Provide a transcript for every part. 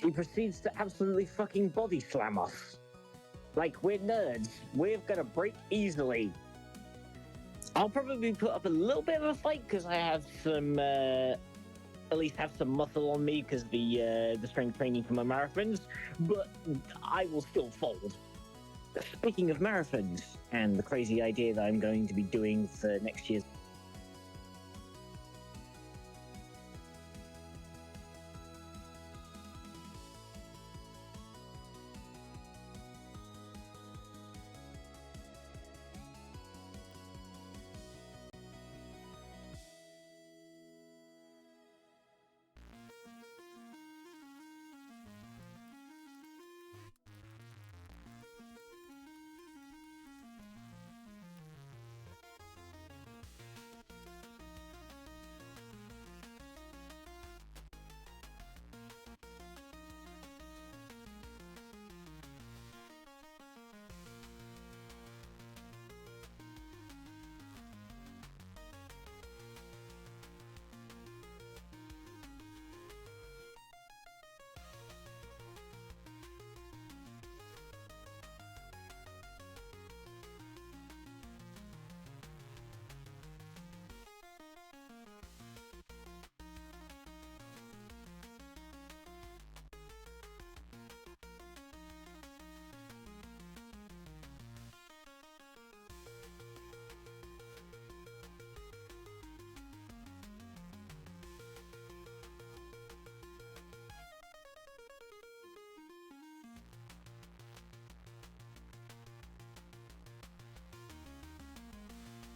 he proceeds to absolutely fucking body slam us. Like, we're nerds. We're gonna break easily. I'll probably put up a little bit of a fight because I have some, at least have some muscle on me because the strength training from my marathons, but I will still fold. Speaking of marathons and the crazy idea that I'm going to be doing for next year's.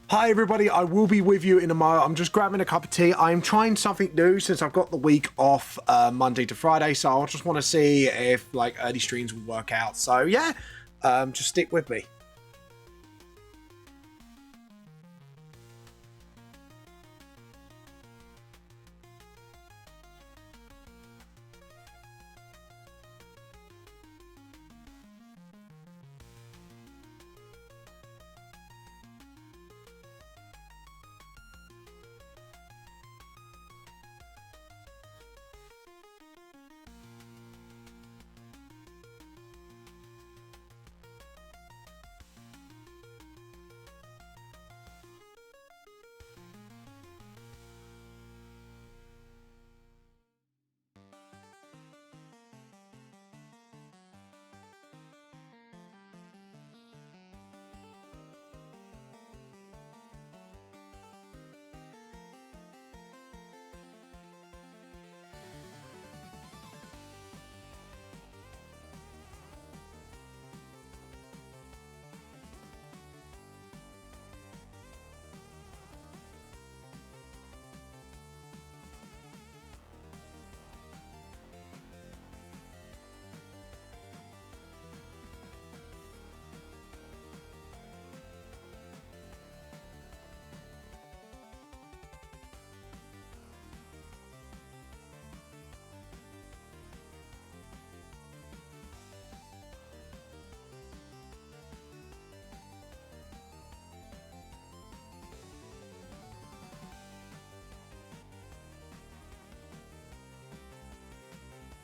Hi everybody, I will be with you in a moment. I'm just grabbing a cup of tea. I'm trying something new since I've got the week off Monday to Friday, so I just want to see if like early streams will work out. So yeah, just stick with me.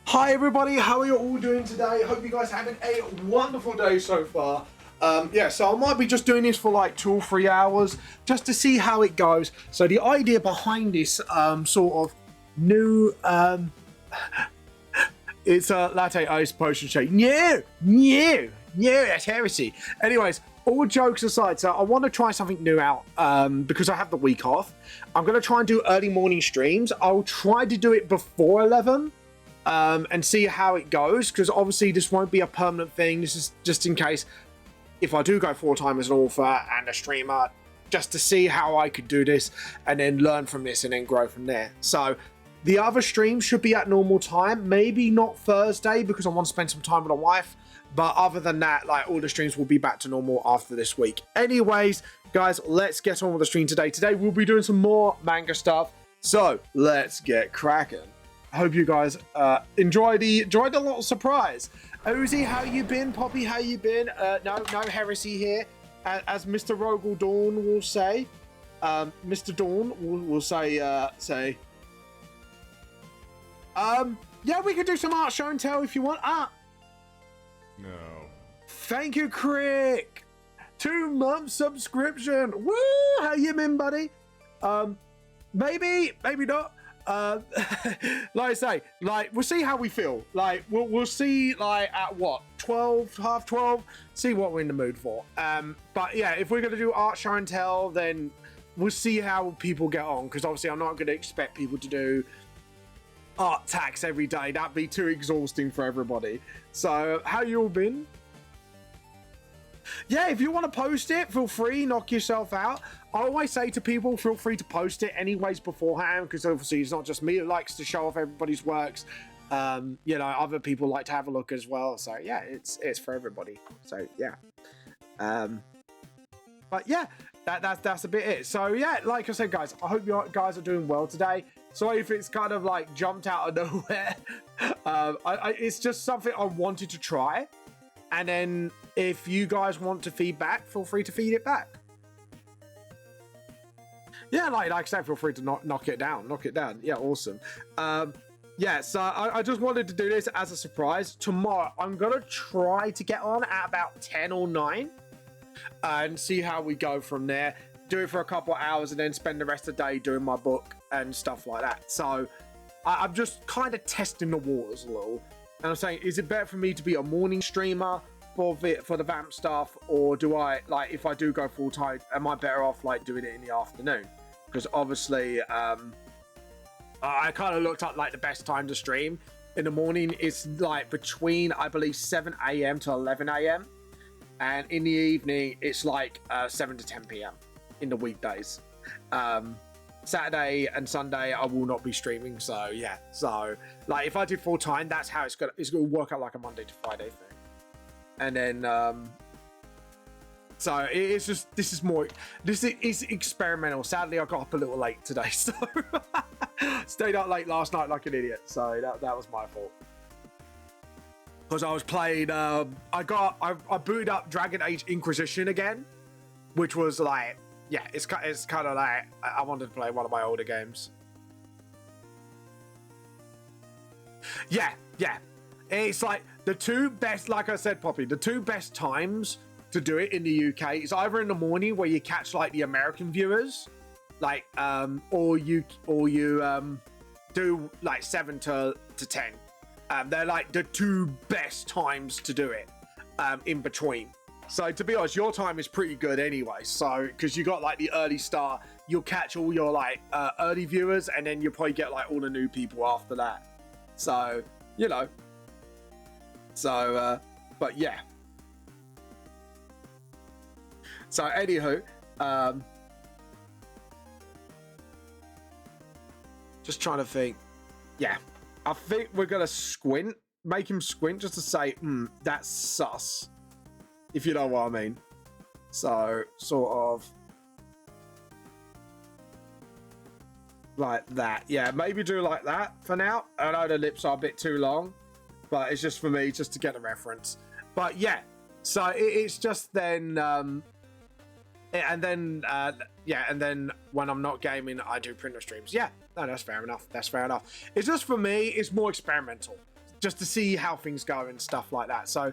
Hi everybody, how are you all doing today? Hope you guys are having a wonderful day so far. Yeah, so I might be just doing this for like 2 or 3 hours just to see how it goes. So the idea behind this sort of new it's a latte ice potion shake. No, that's heresy. Anyways, all jokes aside, so I want to try something new out because I have the week off. I'm going to try and do early morning streams. I'll try to do it before 11. And see how it goes, because obviously this won't be a permanent thing. This is just in case if I do go full-time as an author and a streamer, just to see how I could do this and then learn from this and then grow from there. So the other streams should be at normal time, maybe not Thursday because I want to spend some time with my wife, but other than that, like, all the streams will be back to normal after this week. Anyways, guys, let's get on with the stream today. Today we'll be doing some more manga stuff, so let's get cracking. I hope you guys enjoyed the little surprise. Ozzy, how you been? Poppy, how you been? No heresy here, as Mr. Rogel Dawn will say. Mr. Dawn will say. Yeah, we could do some art show and tell if you want. No. Thank you, Crick. 2-month subscription. Woo! How you been, buddy? Maybe not. Like I say, like we'll see how we feel. Like we'll see like at what 12, half 12. See what we're in the mood for. But yeah, if we're gonna do art show and tell, then we'll see how people get on. Because obviously, I'm not gonna expect people to do art tax every day. That'd be too exhausting for everybody. So how you all been? Yeah, if you want to post it, feel free, knock yourself out. I always say to people, feel free to post it anyways beforehand, because obviously it's not just me who likes to show off everybody's works. You know, other people like to have a look as well. So yeah, it's for everybody. So yeah. But yeah, that's a bit it. So yeah, like I said, guys, I hope you guys are doing well today. Sorry if it's kind of like jumped out of nowhere. It's just something I wanted to try. And then if you guys want to feed back, feel free to feed it back. Yeah, like I said, feel free to knock it down. Knock it down. Yeah, awesome. Yeah, so I just wanted to do this as a surprise. Tomorrow, I'm going to try to get on at about 10 or 9 and see how we go from there. Do it for a couple of hours and then spend the rest of the day doing my book and stuff like that. So I'm just kind of testing the waters a little. And I'm saying, is it better for me to be a morning streamer for the vamp stuff, or do I, like, if I do go full time, am I better off like doing it in the afternoon? Because obviously, I kind of looked up like the best time to stream. In the morning, it's like between, I believe, 7 a.m. to 11 a.m. And in the evening, it's like 7 to 10 p.m. in the weekdays. Saturday and Sunday I will not be streaming, so yeah. So like if I did full time, that's how it's gonna work out, like a Monday to Friday thing. And then so it's just this is experimental. Sadly, I got up a little late today, so stayed up late last night like an idiot. So that was my fault. Because I was playing I booted up Dragon Age Inquisition again, which was like, yeah, it's kind of like I wanted to play one of my older games. Yeah. It's like the two best, like I said, Poppy, the two best times to do it in the UK is either in the morning where you catch like the American viewers, like or you do like 7 to 10. They're like the two best times to do it in between. So to be honest, your time is pretty good anyway. So because you got like the early start, you'll catch all your like early viewers, and then you'll probably get like all the new people after that. So you know. So but yeah. So anywho, just trying to think. Yeah, I think we're gonna squint, make him squint just to say, that's sus. If you know what I mean. So, sort of like that. Yeah, maybe do like that for now. I know the lips are a bit too long, but it's just for me, just to get a reference. But yeah, so it's just then, and then when I'm not gaming, I do printer streams. Yeah, no, that's fair enough. That's fair enough. It's just for me, it's more experimental, just to see how things go and stuff like that. So,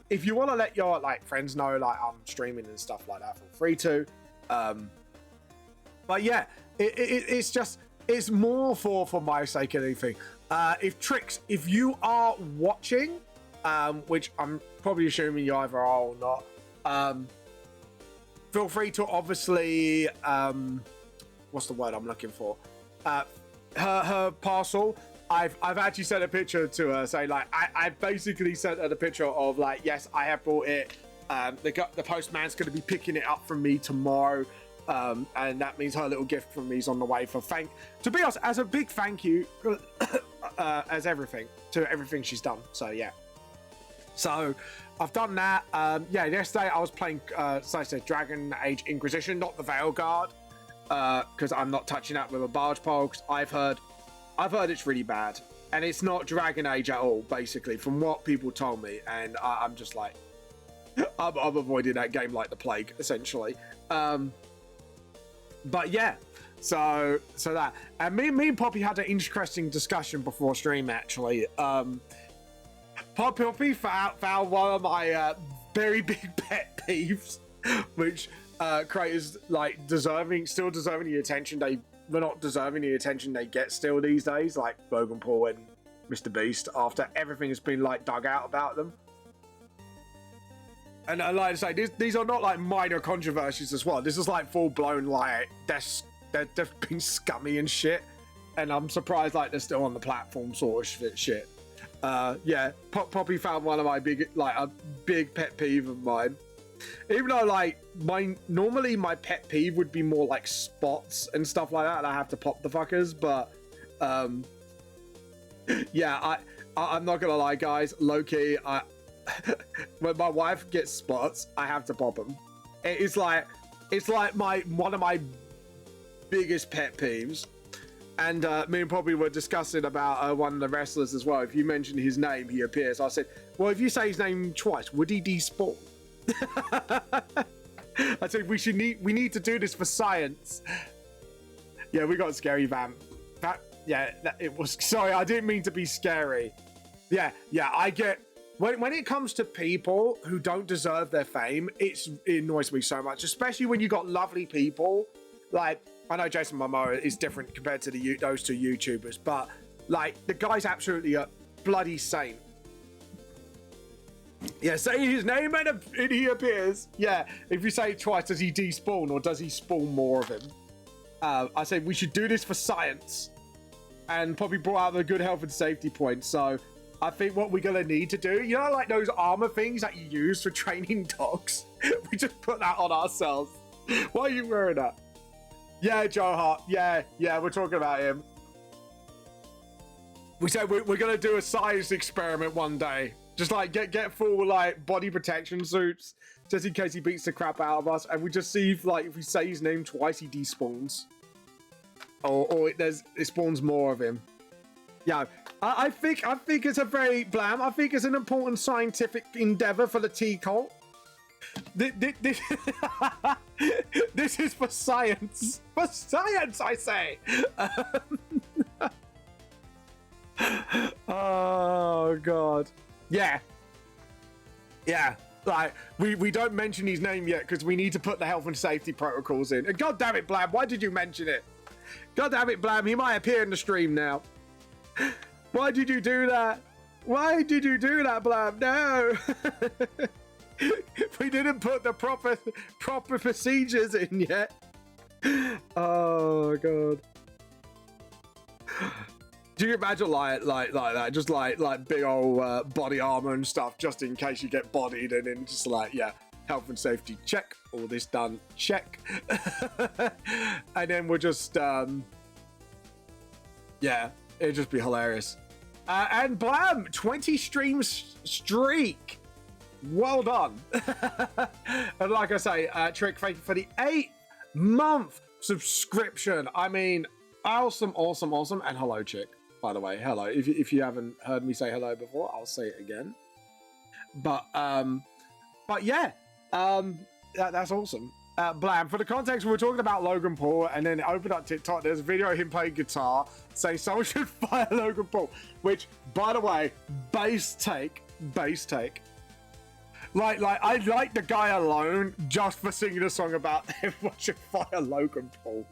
if you want to let your like friends know like I'm streaming and stuff like that, feel free to. But yeah, it's more for my sake than anything. If you are watching, which I'm probably assuming you either are or not, feel free to obviously what's the word I'm looking for? Her parcel. I've actually sent a picture to her saying like I basically sent her the picture of like, yes, I have bought it. The postman's going to be picking it up from me tomorrow, and that means her little gift from me is on the way. To be honest, as a big thank you, as everything she's done. So yeah, so I've done that. Yeah, yesterday I was playing, so I said Dragon Age Inquisition, not the Veilguard, because I'm not touching that with a barge pole. Because I've heard it's really bad, and it's not Dragon Age at all, basically, from what people told me. And I'm just like, I'm avoiding that game like the plague, essentially. But yeah, So that, and me and Poppy had an interesting discussion before stream actually. Poppy found one of my very big pet peeves, which creators like still deserving the attention they're not deserving the attention they get still these days, like Logan Paul and Mr. Beast, after everything has been like dug out about them. And like I say, these are not like minor controversies as well. This is like full blown like they've been scummy and shit, and I'm surprised like they're still on the platform sort of shit. Yeah, Poppy found one of my a big pet peeve of mine. Even though like normally my pet peeve would be more like spots and stuff like that, and I have to pop the fuckers, but yeah, I'm not gonna lie, guys. Low key, when my wife gets spots, I have to pop them. It's like one of my biggest pet peeves. And me and Poppy were discussing about one of the wrestlers as well. If you mention his name, he appears. I said, well, if you say his name twice, would he despawn? I said we need to do this for science. Yeah, we got scary vamp. It was, sorry, I didn't mean to be scary. Yeah, I get when it comes to people who don't deserve their fame, it annoys me so much, especially when you got lovely people. Like, I know Jason Momoa is different compared to those two YouTubers, but like the guy's absolutely a bloody saint. Yeah, say his name and he appears. Yeah, if you say it twice, does he despawn or does he spawn more of him? I say we should do this for science. And Poppy brought out the good health and safety point. So I think what we're going to need to do, you know, like those armor things that you use for training dogs? We just put that on ourselves. Why are you wearing that? Yeah, Joe Hart. Yeah, we're talking about him. We said we're going to do a science experiment one day. Just like get full like body protection suits just in case he beats the crap out of us, and we just see if like if we say his name twice he despawns, or it spawns more of him. Yeah, I think it's a very blam. I think it's an important scientific endeavor for the T cult. This is for science. For science, I say. Oh God. Yeah. Like we don't mention his name yet because we need to put the health and safety protocols in. And God damn it, Blam, why did you mention it? God damn it, Blam, he might appear in the stream now. Why did you do that? Why did you do that, Blam? No. We didn't put the proper procedures in yet. Oh God. Do you imagine like that? Just like big old body armor and stuff, just in case you get bodied, and then just like, yeah, health and safety check, all this done, check. And then we'll just yeah, it'd just be hilarious. And blam, 20 streams streak. Well done. And like I say, Trick, thank you for the 8-month subscription. I mean, awesome. And hello, Chick. By the way, hello. If you haven't heard me say hello before, I'll say it again. But yeah, that's awesome. Blam, for the context, we were talking about Logan Paul, and then it opened up TikTok. There's a video of him playing guitar, saying someone should fire Logan Paul. Which, by the way, bass take. Like I like the guy alone just for singing a song about everyone should fire Logan Paul.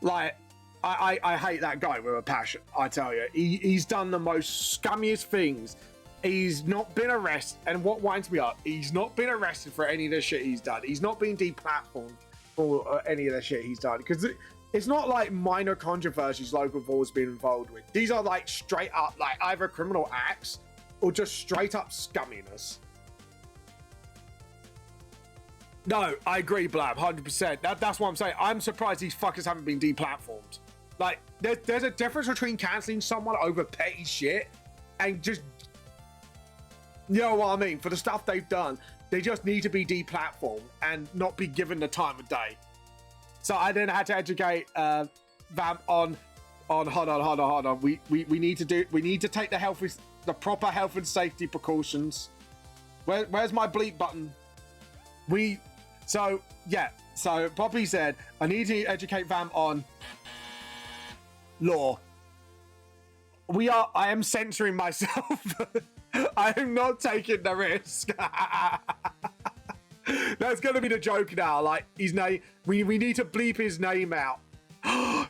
Like, I hate that guy with a passion, I tell you. He's done the most scummiest things. He's not been arrested, and what winds me up, he's not been arrested for any of the shit he's done. He's not been deplatformed for any of the shit he's done, because it's not like minor controversies Logan Paul's been involved with. These are like straight up, like either criminal acts or just straight up scumminess. No, I agree, Blab, 100%. That's what I'm saying. I'm surprised these fuckers haven't been deplatformed. Like, there's a difference between cancelling someone over petty shit and just, you know what I mean? For the stuff they've done, they just need to be deplatformed and not be given the time of day. So I then had to educate Vamp on hold on. We need to take the proper health and safety precautions. Where's my bleep button? So yeah, So Poppy said, I need to educate Vamp on law. I am censoring myself. I am not taking the risk. That's going to be the joke now. Like, his name, we need to bleep his name out. I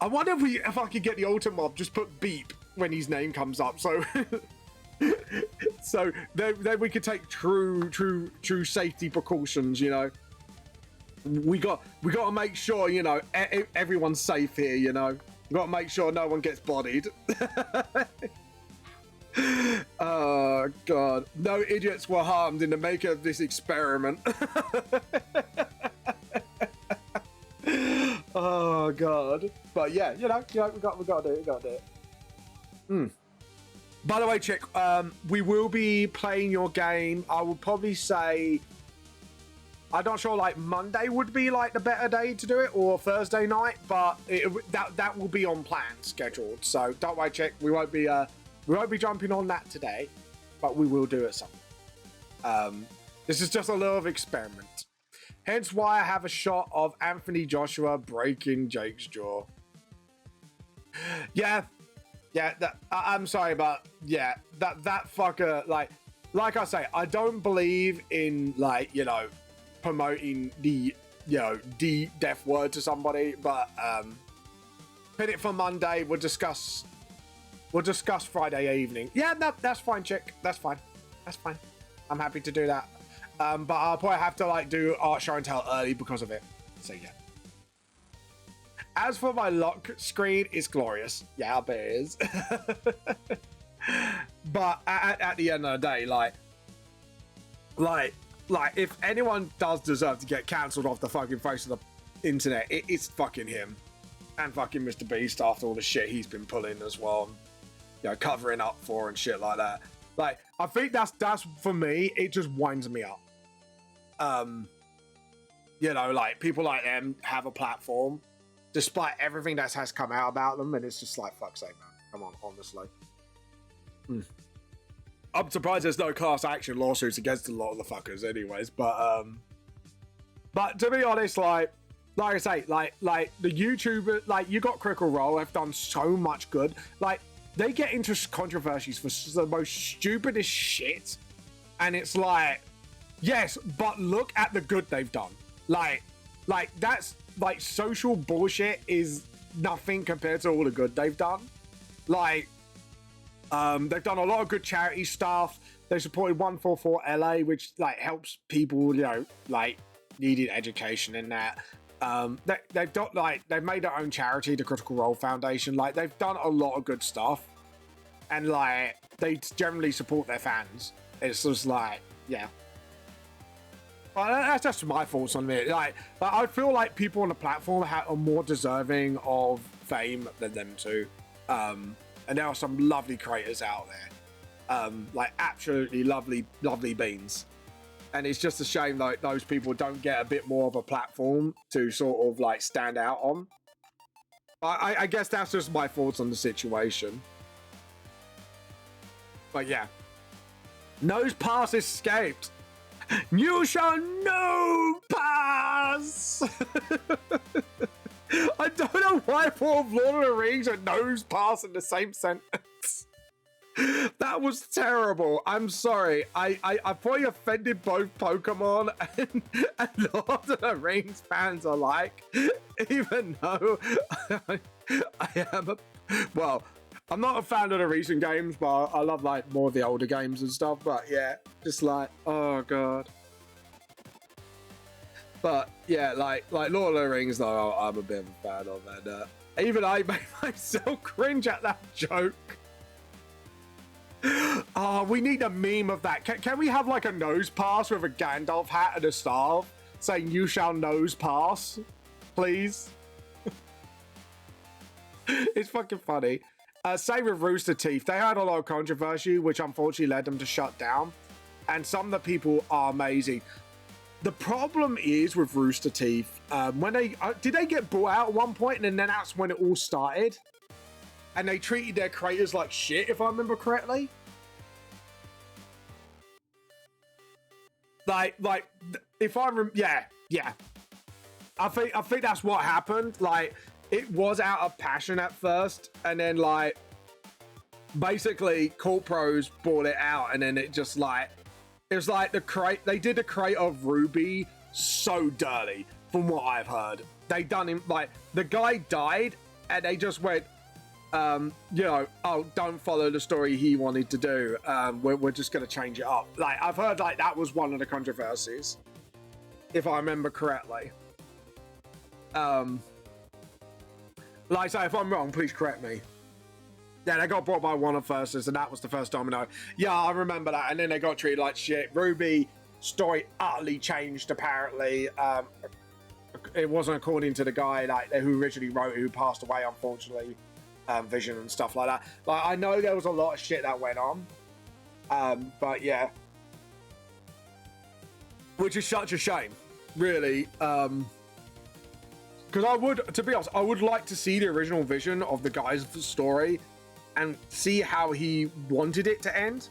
wonder if I could get the Ultimate Mob, just put beep when his name comes up. So, so then we could take true safety precautions, you know. We got to make sure, you know, everyone's safe here, you know. We got to make sure no one gets bodied. Oh god, no idiots were harmed in the making of this experiment. Oh god, but yeah, you know, we got to do it. By the way, chick, we will be playing your game. I will probably say, I'm not sure, like Monday would be like the better day to do it, or Thursday night, but that will be on plan, scheduled. So don't worry, chick, we won't be jumping on that today, but we will do it some. This is just a little experiment. Hence why I have a shot of Anthony Joshua breaking Jake's jaw. Yeah, I'm sorry, but yeah, that fucker, like I say, I don't believe in, like, you know, promoting the, you know, the death word to somebody, but pin it for Monday. We'll discuss Friday evening. Yeah, that's fine, chick. That's fine. I'm happy to do that. But I'll probably have to, like, do art show and tell early because of it. So yeah. As for my lock screen, it's glorious. Yeah, I bet it is. But at the end of the day, like if anyone does deserve to get cancelled off the fucking face of the internet, it's fucking him. And fucking Mr. Beast after all the shit he's been pulling as well. You know, covering up for and shit like that. Like, I think that's for me, it just winds me up. You know, like, people like them have a platform despite everything that has come out about them, and it's just like, fuck's sake, man. Come on, honestly. I'm surprised there's no class action lawsuits against a lot of the fuckers anyways, but to be honest, like I say, like the YouTuber, like, you got Critical Role, have done so much good. Like, they get into controversies for the most stupidest shit, and it's like, yes, but look at the good they've done. Like that's, like, social bullshit is nothing compared to all the good they've done. Like, they've done a lot of good charity stuff. They supported 144 LA, which, like, helps people, you know, like, needing education in that. They've done, like, they've made their own charity, the Critical Role Foundation. Like, they've done a lot of good stuff, and, like, they generally support their fans. It's just like, yeah. Well, that's just my thoughts on it. Like, I feel like people on the platform are more deserving of fame than them too. And there are some lovely creators out there, like, absolutely lovely beans. And it's just a shame, like, those people don't get a bit more of a platform to sort of, like, stand out on. I guess that's just my thoughts on the situation. But yeah. Nose Pass escaped. You shall no pass! I don't know why I thought of Lord of the Rings and Nose Pass in the same sentence. That was terrible. I'm sorry. I probably offended both Pokemon and Lord of the Rings fans alike, even though I am well, I'm not a fan of the recent games, but I love, like, more of the older games and stuff. But yeah, just like, oh god. But yeah, like Lord of the Rings, though, I'm a bit of a fan of, and even I made myself cringe at that joke. Oh, we need a meme of that. Can we have, like, a nose pass with a Gandalf hat and a staff saying "You shall nose pass," please? It's fucking funny. Same with Rooster Teeth. They had a lot of controversy, which unfortunately led them to shut down. And some of the people are amazing. The problem is with Rooster Teeth, when they did they get bought out at one point, and then that's when it all started, and they treated their creators like shit, if I remember correctly. Like if I remember, yeah. I think that's what happened. Like, it was out of passion at first, and then like basically Court Pros bought it out, and then it just like it was like they did the crate of Ruby so dirty, from what I've heard. They done him like the guy died, and they just went, you know, oh, don't follow the story he wanted to do. We're just gonna change it up. Like, I've heard like that was one of the controversies, if I remember correctly. Like I say, if I'm wrong, please correct me. Yeah, they got brought by one of Firsters, and that was the first domino. Yeah, I remember that. And then they got treated like shit. Ruby story utterly changed, apparently. It wasn't according to the guy like who originally wrote it, who passed away, unfortunately. Vision and stuff like that. Like, I know there was a lot of shit that went on. But yeah. Which is such a shame, really. Because I would, to be honest, I would like to see the original vision of the guy's story and see how he wanted it to end,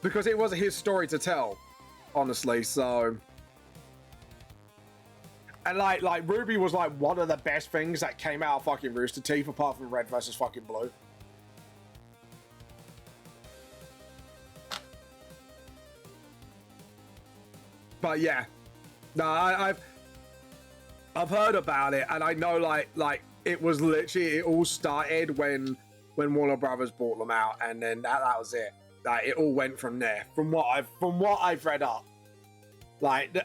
because it was his story to tell, honestly. So, and like Ruby was like one of the best things that came out of fucking Rooster Teeth, apart from Red versus fucking Blue. But yeah, no, I've heard about it, and I know like it was literally, it all started when Warner Brothers bought them out, and then that was it. Like, it all went from there. From what I've read up. Like,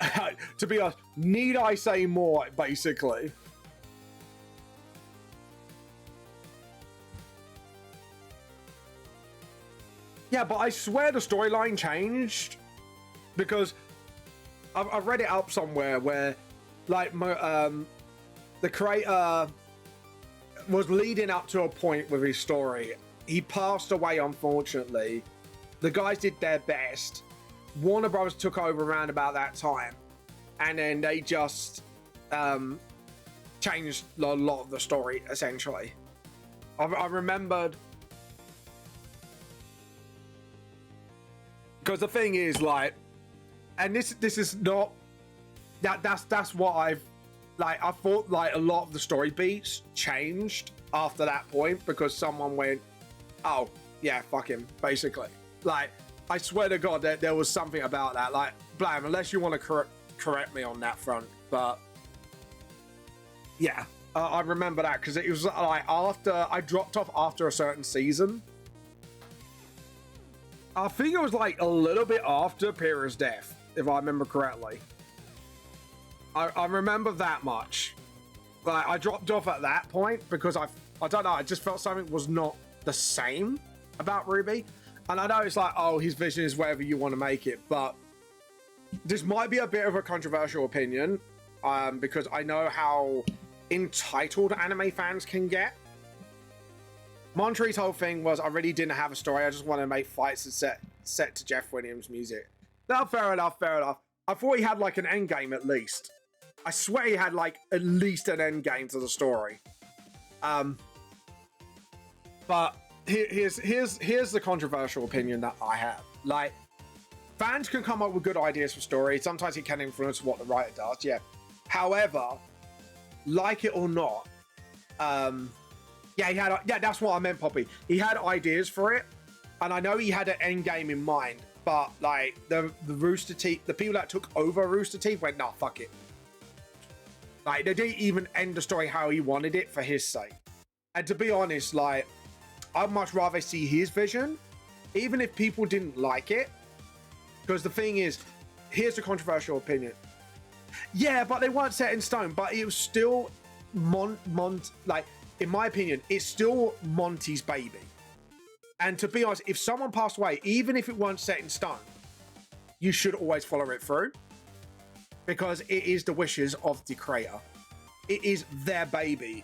to be honest, need I say more? Basically. Yeah, but I swear the storyline changed, because I've read it up somewhere where, like, the creator was leading up to a point with his story. He passed away, unfortunately. The guys did their best. Warner Brothers took over around about that time, and then they just changed a lot of the story, essentially. I remembered, because the thing is, like, and this is not that's what I've like. I thought like a lot of the story beats changed after that point, because someone went, oh yeah, fuck him, basically. Like, I swear to God that there was something about that. Like, Blam, unless you want to correct me on that front, but yeah, I remember that, because it was like after I dropped off after a certain season. I think it was like a little bit after Pyrrha's death, if I remember correctly. I remember that much. Like, I dropped off at that point because I don't know, I just felt something was not the same about Ruby. And I know it's like, oh, his vision is whatever you want to make it, but this might be a bit of a controversial opinion, because I know how entitled anime fans can get. Montree's whole thing was, I really didn't have a story, I just want to make fights and set to Jeff Williams music. No, fair enough. I thought he had like an end game at least. I swear he had like at least an end game to the story. But here's the controversial opinion that I have. Like, fans can come up with good ideas for story. Sometimes it can influence what the writer does, yeah. However, like it or not, yeah, that's what I meant, Poppy. He had ideas for it, and I know he had an end game in mind, but like the Rooster Teeth, the people that took over Rooster Teeth went, nah, fuck it. Like, they didn't even end the story how he wanted it for his sake. And to be honest, like, I'd much rather see his vision, even if people didn't like it. Because the thing is, here's the controversial opinion. Yeah, but they weren't set in stone, but it was still like, in my opinion, it's still Monty's baby. And to be honest, if someone passed away, even if it weren't set in stone, you should always follow it through. Because it is the wishes of the creator. It is their baby.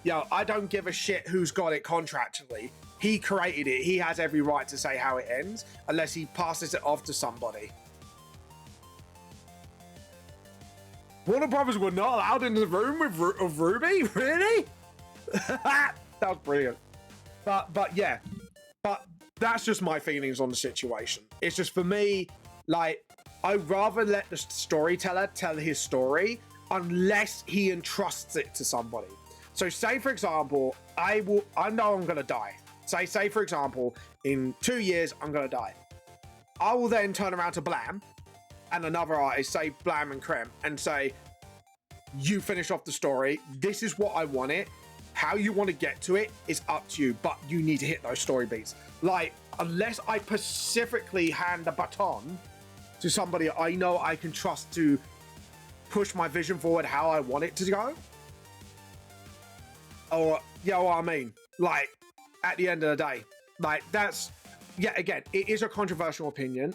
Yo, I don't give a shit who's got it contractually. He created it. He has every right to say how it ends, unless he passes it off to somebody. Warner Brothers were not allowed in the room of Ruby? Really? That was brilliant. But yeah. But that's just my feelings on the situation. It's just, for me, like, I'd rather let the storyteller tell his story unless he entrusts it to somebody. So say, for example, I know I'm going to die. Say, for example, in 2 years, I'm going to die. I will then turn around to Blam and another artist, say Blam and Creme, and say, you finish off the story. This is what I want it. How you want to get to it is up to you, but you need to hit those story beats. Like, unless I specifically hand the baton to somebody I know I can trust to push my vision forward how I want it to go, or, you know what I mean? Like, at the end of the day, like, that's, yeah, again, it is a controversial opinion,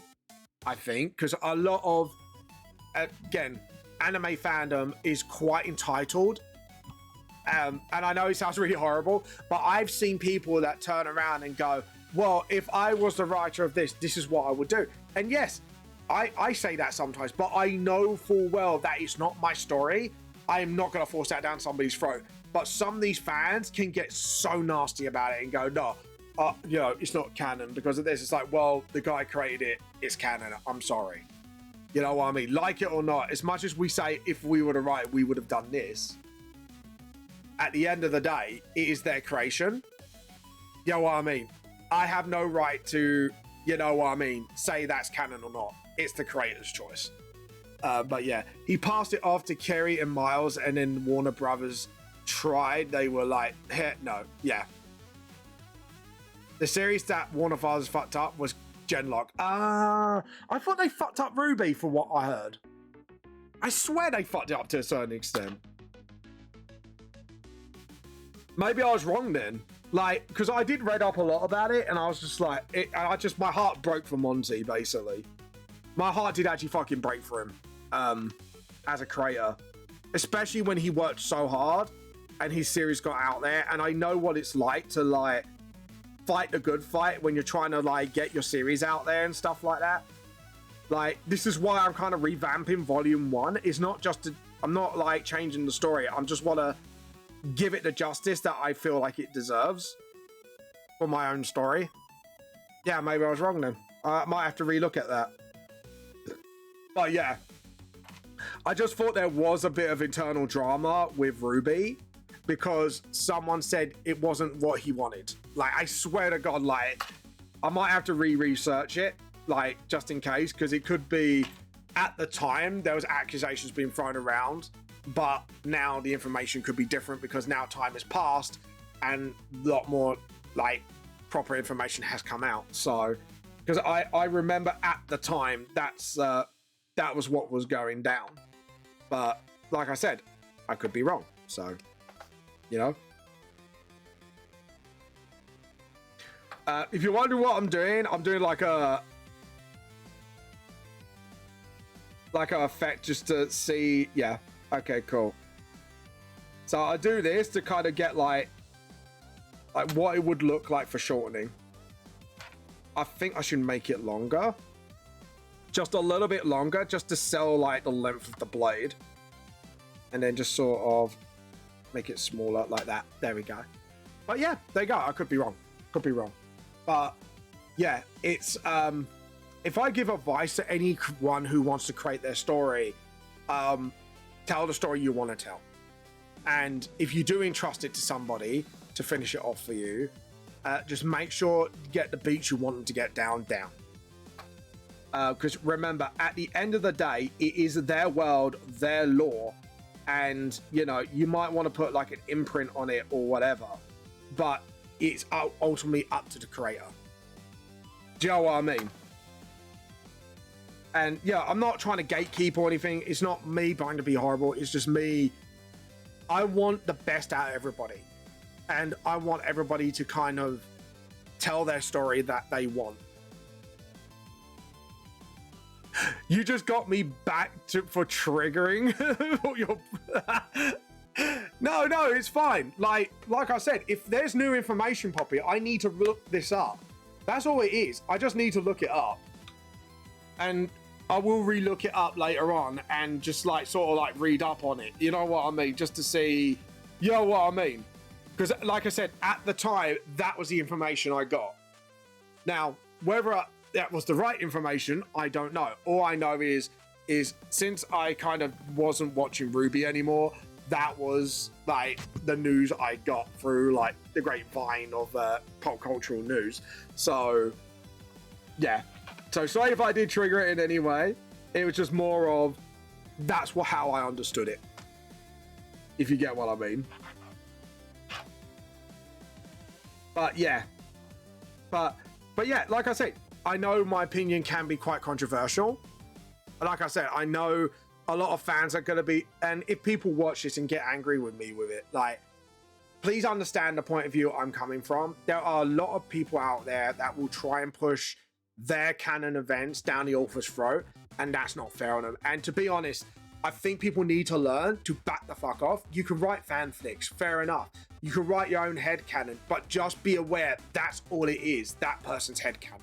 I think, because a lot of, again, anime fandom is quite entitled. And I know it sounds really horrible, but I've seen people that turn around and go, well, if I was the writer of this, this is what I would do. And yes, I say that sometimes, but I know full well that it's not my story. I am not going to force that down somebody's throat. But some of these fans can get so nasty about it and go, no, you know, it's not canon because of this. It's like, well, the guy created it, it's canon. I'm sorry. You know what I mean? Like it or not, as much as we say, if we were to write, we would have done this. At the end of the day, it is their creation. You know what I mean? I have no right to, you know what I mean, say that's canon or not. It's the creator's choice. But yeah, he passed it off to Kerry and Miles, and then Warner Brothers tried. They were like, no, yeah. The series that Warner Brothers fucked up was Genlock. I thought they fucked up Ruby for what I heard. I swear they fucked it up to a certain extent. Maybe I was wrong then. Like, because I did read up a lot about it, and I was just like, my heart broke for Monty, basically. My heart did actually fucking break for him as a creator. Especially when he worked so hard and his series got out there. And I know what it's like to, like, fight the good fight when you're trying to, like, get your series out there and stuff like that. Like, this is why I'm kind of revamping Volume 1. It's not just I'm not, like, changing the story. I just want to give it the justice that I feel like it deserves for my own story. Yeah, maybe I was wrong then. I might have to relook at that. But yeah, I just thought there was a bit of internal drama with Ruby because someone said it wasn't what he wanted. Like, I swear to God, like, I might have to research it, like, just in case, because it could be, at the time, there was accusations being thrown around, but now the information could be different because now time has passed and a lot more, like, proper information has come out. So, because I remember at the time, that was what was going down. But, like I said, I could be wrong. So, you know. If you're wondering what I'm doing like a effect just to see. Yeah. Okay, cool. So I do this to kind of get like what it would look like for shortening. I think I should make it longer. Just a little bit longer, just to sell like the length of the blade. And then just sort of make it smaller like that. There we go. But yeah, there you go. I could be wrong. Could be wrong. But yeah, it's if I give advice to anyone who wants to create their story, tell the story you want to tell. And if you do entrust it to somebody to finish it off for you, just make sure you get the beats you want them to get down. Because remember, at the end of the day, it is their world, their lore, and, you know, you might want to put like an imprint on it or whatever, but it's ultimately up to the creator. Do you know what I mean? And yeah, I'm not trying to gatekeep or anything. It's not me trying to be horrible. It's just me. I want the best out of everybody. And I want everybody to kind of tell their story that they want. You just got me back for triggering your... No, it's fine. Like I said, if there's new information, Poppy, I need to look this up. That's all it is. I just need to look it up. And I will re-look it up later on and just like sort of like read up on it. You know what I mean? Just to see, you know what I mean? Because like I said, at the time, that was the information I got. Now, whether that was the right information, I don't know. All I know is is since I kind of wasn't watching Ruby anymore, that was like the news I got through like the grapevine of pop cultural news. So yeah, so sorry if I did trigger it in any way. It was just more of that's how I understood it, if you get what I mean. But yeah, but yeah, like I said, I know my opinion can be quite controversial. Like I said, I know a lot of fans are going to be, and if people watch this and get angry with me with it, like, please understand the point of view I'm coming from. There are a lot of people out there that will try and push their canon events down the author's throat, and that's not fair on them. And to be honest, I think people need to learn to back the fuck off. You can write fanfics, fair enough. You can write your own headcanon, but just be aware that's all it is, that person's headcanon.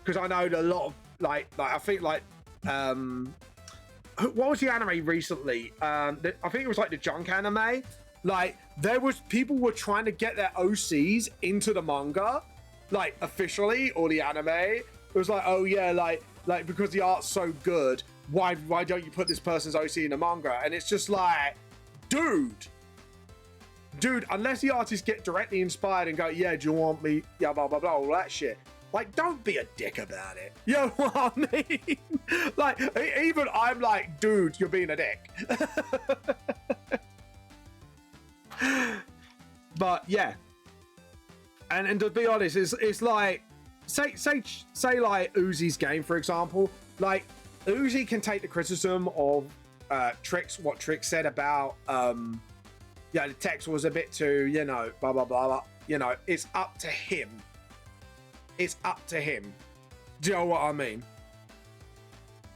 Because I know that a lot of, like I think like, what was the anime recently? I think it was like the junk anime. Like there was, people were trying to get their OCs into the manga, like officially, or the anime. It was like, oh yeah, like because the art's so good, why don't you put this person's OC in the manga? And it's just like, dude, unless the artists get directly inspired and go, yeah, do you want me, yeah, blah blah blah, all that shit. Like, don't be a dick about it. You know what I mean? Like, even I'm like, dude, you're being a dick. But yeah, and to be honest, it's like, say like Uzi's game, for example. Like, Uzi can take the criticism of Trix, what Trix said about, yeah, the text was a bit too, you know, blah blah blah blah. You know, it's up to him. It's up to him. Do you know what I mean?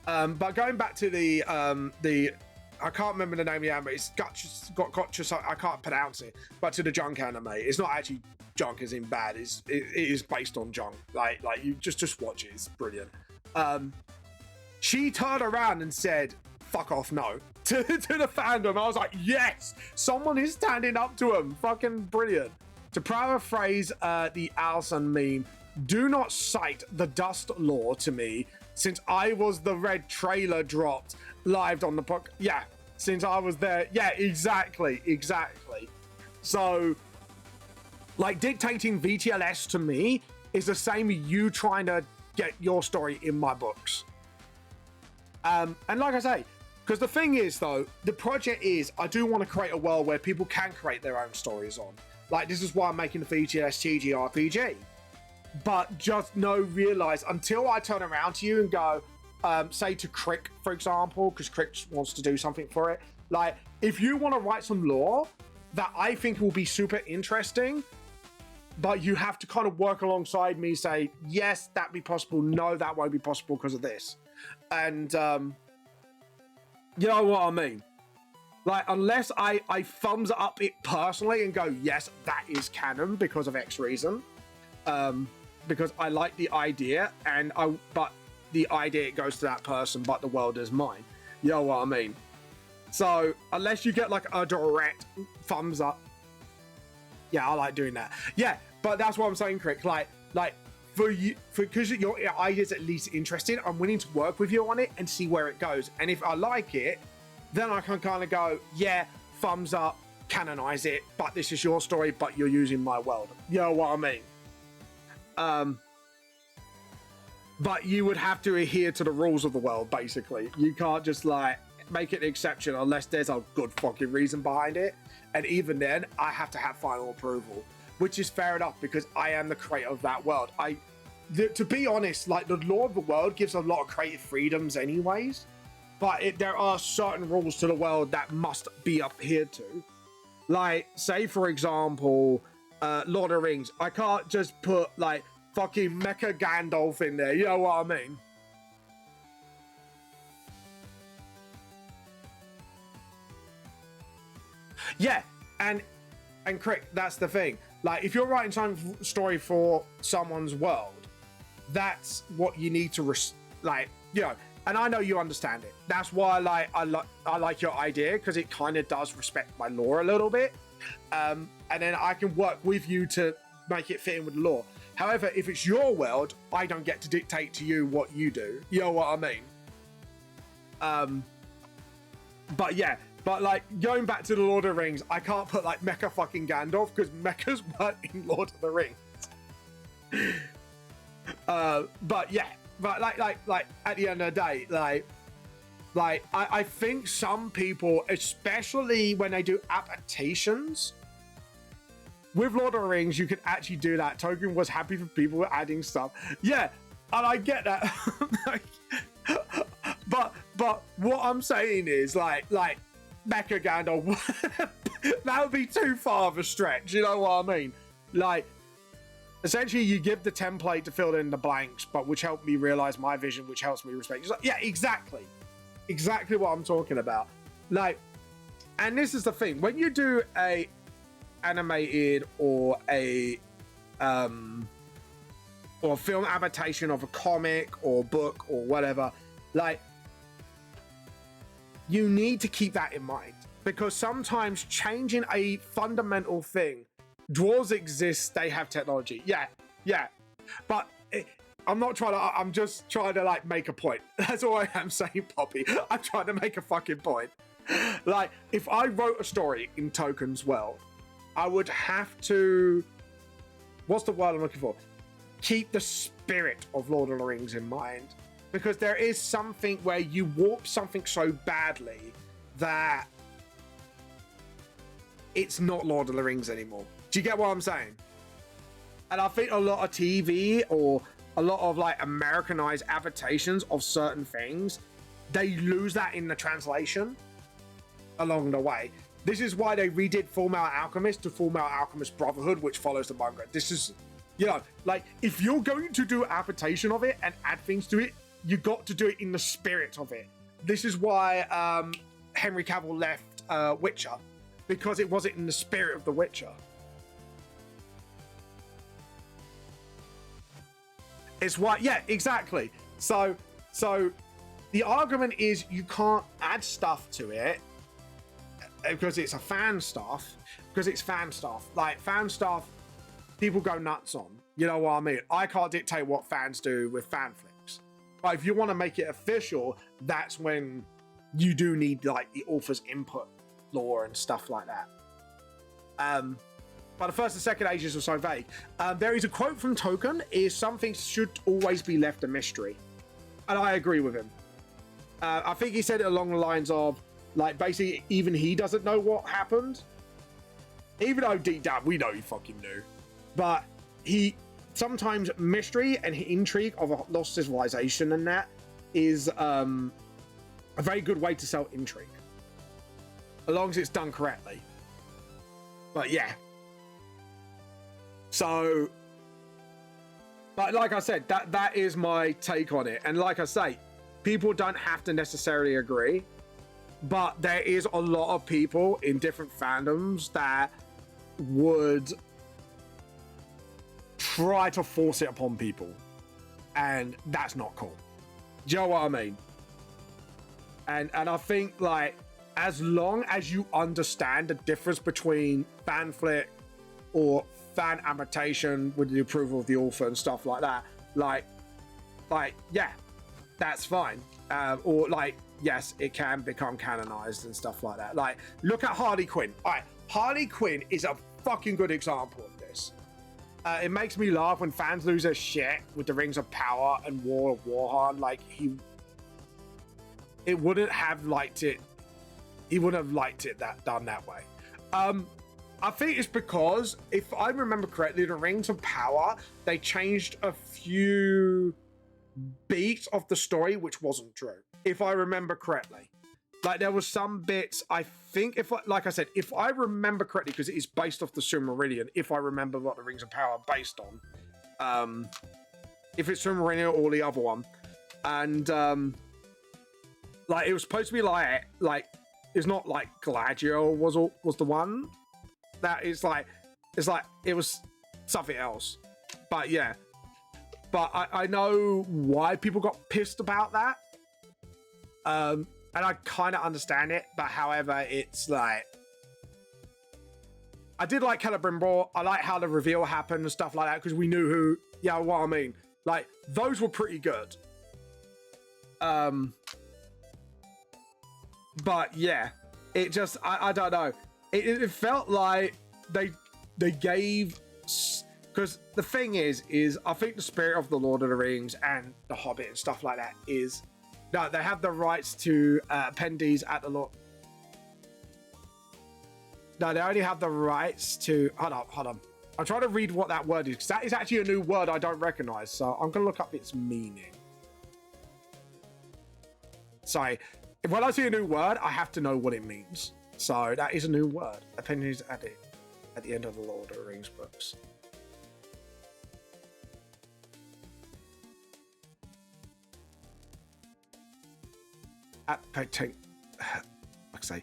But going back to the I can't remember the name of the anime. It's gotcha. I can't pronounce it. But to the junk anime, it's not actually junk as in bad. It is based on junk. Like you just watch it. It's brilliant. She turned around and said, "Fuck off, no," to the fandom. I was like, yes, someone is standing up to him. Fucking brilliant. To paraphrase the Alison meme, do not cite the dust law to me, since I was the red trailer dropped live on the book. Yeah, since I was there. Yeah, exactly. So, like, dictating VTLS to me is the same as you trying to get your story in my books. And like I say, because the thing is, though, the project is, I do want to create a world where people can create their own stories on. Like, this is why I'm making the VTLS TGRPG. But just realize, until I turn around to you and go, say to Crick, for example, because Crick wants to do something for it. Like, if you want to write some lore that I think will be super interesting, but you have to kind of work alongside me, say, yes, that'd be possible. No, that won't be possible because of this. And, you know what I mean? Like, unless I thumbs up it personally and go, yes, that is canon because of X reason. Because I like the idea, but the idea, it goes to that person, but the world is mine. You know what I mean? So unless you get like a direct thumbs up, yeah, I like doing that. Yeah, but that's what I'm saying, Crick. Like for you, because your idea is at least interesting, I'm willing to work with you on it and see where it goes. And if I like it, then I can kind of go, yeah, thumbs up, canonize it, but this is your story, but you're using my world. You know what I mean? But you would have to adhere to the rules of the world, basically. You can't just like make it an exception unless there's a good fucking reason behind it. And even then, I have to have final approval, which is fair enough because I am the creator of that world. To be honest, like, the law of the world gives a lot of creative freedoms anyways, but there are certain rules to the world that must be adhered to. Like, say for example, Lord of the Rings. I can't just put like fucking Mecha Gandalf in there. You know what I mean? Yeah, and Crick, that's the thing. Like, if you're writing some story for someone's world, that's what you need to like, you know. And I know you understand it. That's why I like your idea, because it kind of does respect my lore a little bit. And then I can work with you to make it fit in with the law. However, if it's your world, I don't get to dictate to you what you do. You know what I mean? But yeah, but like going back to the Lord of the Rings, I can't put like Mecha fucking Gandalf because mechas weren't in Lord of the Rings. But yeah, but like at the end of the day, like I think some people, especially when they do adaptations with Lord of the Rings, you could actually do that. Tolkien was happy for people adding stuff. Yeah, and I get that. but what I'm saying is like Mecha Gandalf, that would be too far of a stretch. You know what I mean? Like, essentially, you give the template to fill in the blanks, but which helped me realize my vision, which helps me respect. Like, yeah, exactly what I'm talking about. Like, and this is the thing: when you do a animated or a film adaptation of a comic or book or whatever, like, you need to keep that in mind, because sometimes changing a fundamental thing, dwarves exist, they have technology, yeah, but I'm just trying to like make a point. That's all I am saying, Poppy. I'm trying to make a fucking point. Like, if I wrote a story in Token's world, I would have to, what's the word I'm looking for? Keep the spirit of Lord of the Rings in mind. Because there is something where you warp something so badly that it's not Lord of the Rings anymore. Do you get what I'm saying? And I think a lot of TV or a lot of like Americanized adaptations of certain things, they lose that in the translation along the way. This is why they redid Fullmetal Alchemist to Fullmetal Alchemist Brotherhood, which follows the manga. This is, you know, like, if you're going to do an adaptation of it and add things to it, you got to do it in the spirit of it. This is why Henry Cavill left Witcher, because it wasn't in the spirit of The Witcher. It's why, yeah, exactly. So the argument is you can't add stuff to it because it's fan stuff. Like, fan stuff, people go nuts on. You know what I mean? I can't dictate what fans do with fanfics. But if you want to make it official, that's when you do need like the author's input, lore and stuff like that. But the first and second ages are so vague. There is a quote from Tolkien: "Is something should always be left a mystery," and I agree with him. I think he said it along the lines of, like, basically even he doesn't know what happened, even though deep down we know he fucking knew. But he sometimes mystery and intrigue of a lost civilization, and that is a very good way to sell intrigue, as long as it's done correctly. But yeah. So, but like I said, that is my take on it. And like I say, people don't have to necessarily agree, but there is a lot of people in different fandoms that would try to force it upon people, and that's not cool. Do you know what I mean? And I think, like, as long as you understand the difference between fanfic or fan adaptation with the approval of the author and stuff like that, like yeah, that's fine. Or like, yes, it can become canonized and stuff like that. Like, look at Harley Quinn. All right, Harley Quinn is a fucking good example of this. It makes me laugh when fans lose their shit with the Rings of Power and War of Warhorn. Like, he wouldn't have liked it that done that way. I think it's because, if I remember correctly, the Rings of Power, they changed a few beats of the story, which wasn't true, if I remember correctly. Like, there was some bits, I think, like I said, if I remember correctly, because it is based off the Silmarillion, if I remember what the Rings of Power are based on, if it's Silmarillion or the other one, and like, it was supposed to be like it's not like Galadriel was the one. That is like, it was something else. But yeah, but I know why people got pissed about that. And I kind of understand it, but however, it's like, I did like Celebrimbor. I like how the reveal happened and stuff like that, because we knew who, yeah, what I mean. Like, those were pretty good. But yeah, it just I don't know. It felt like they gave, because the thing is I think the spirit of the Lord of the Rings and the Hobbit and stuff like that is no, they have the rights to attendees at the Lord. No, they only have the rights to. Hold on. I'm trying to read what that word is, because that is actually a new word I don't recognize. So I'm going to look up its meaning. Sorry, when I see a new word, I have to know what it means. So that is a new word. Appendages at the end of the Lord of the Rings books. Like I say,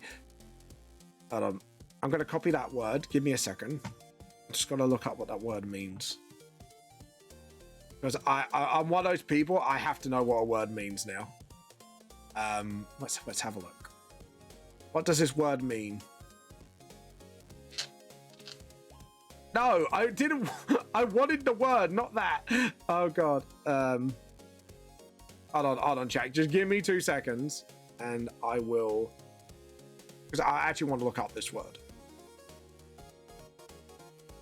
hold on. I'm going to copy that word. Give me a second. I'm just going to look up what that word means. Because I'm one of those people, I have to know what a word means now. Let's have a look. What does this word mean? No, I didn't. I wanted the word, not that. Oh God. Hold on, Jack. Just give me 2 seconds, and I will. Because I actually want to look up this word.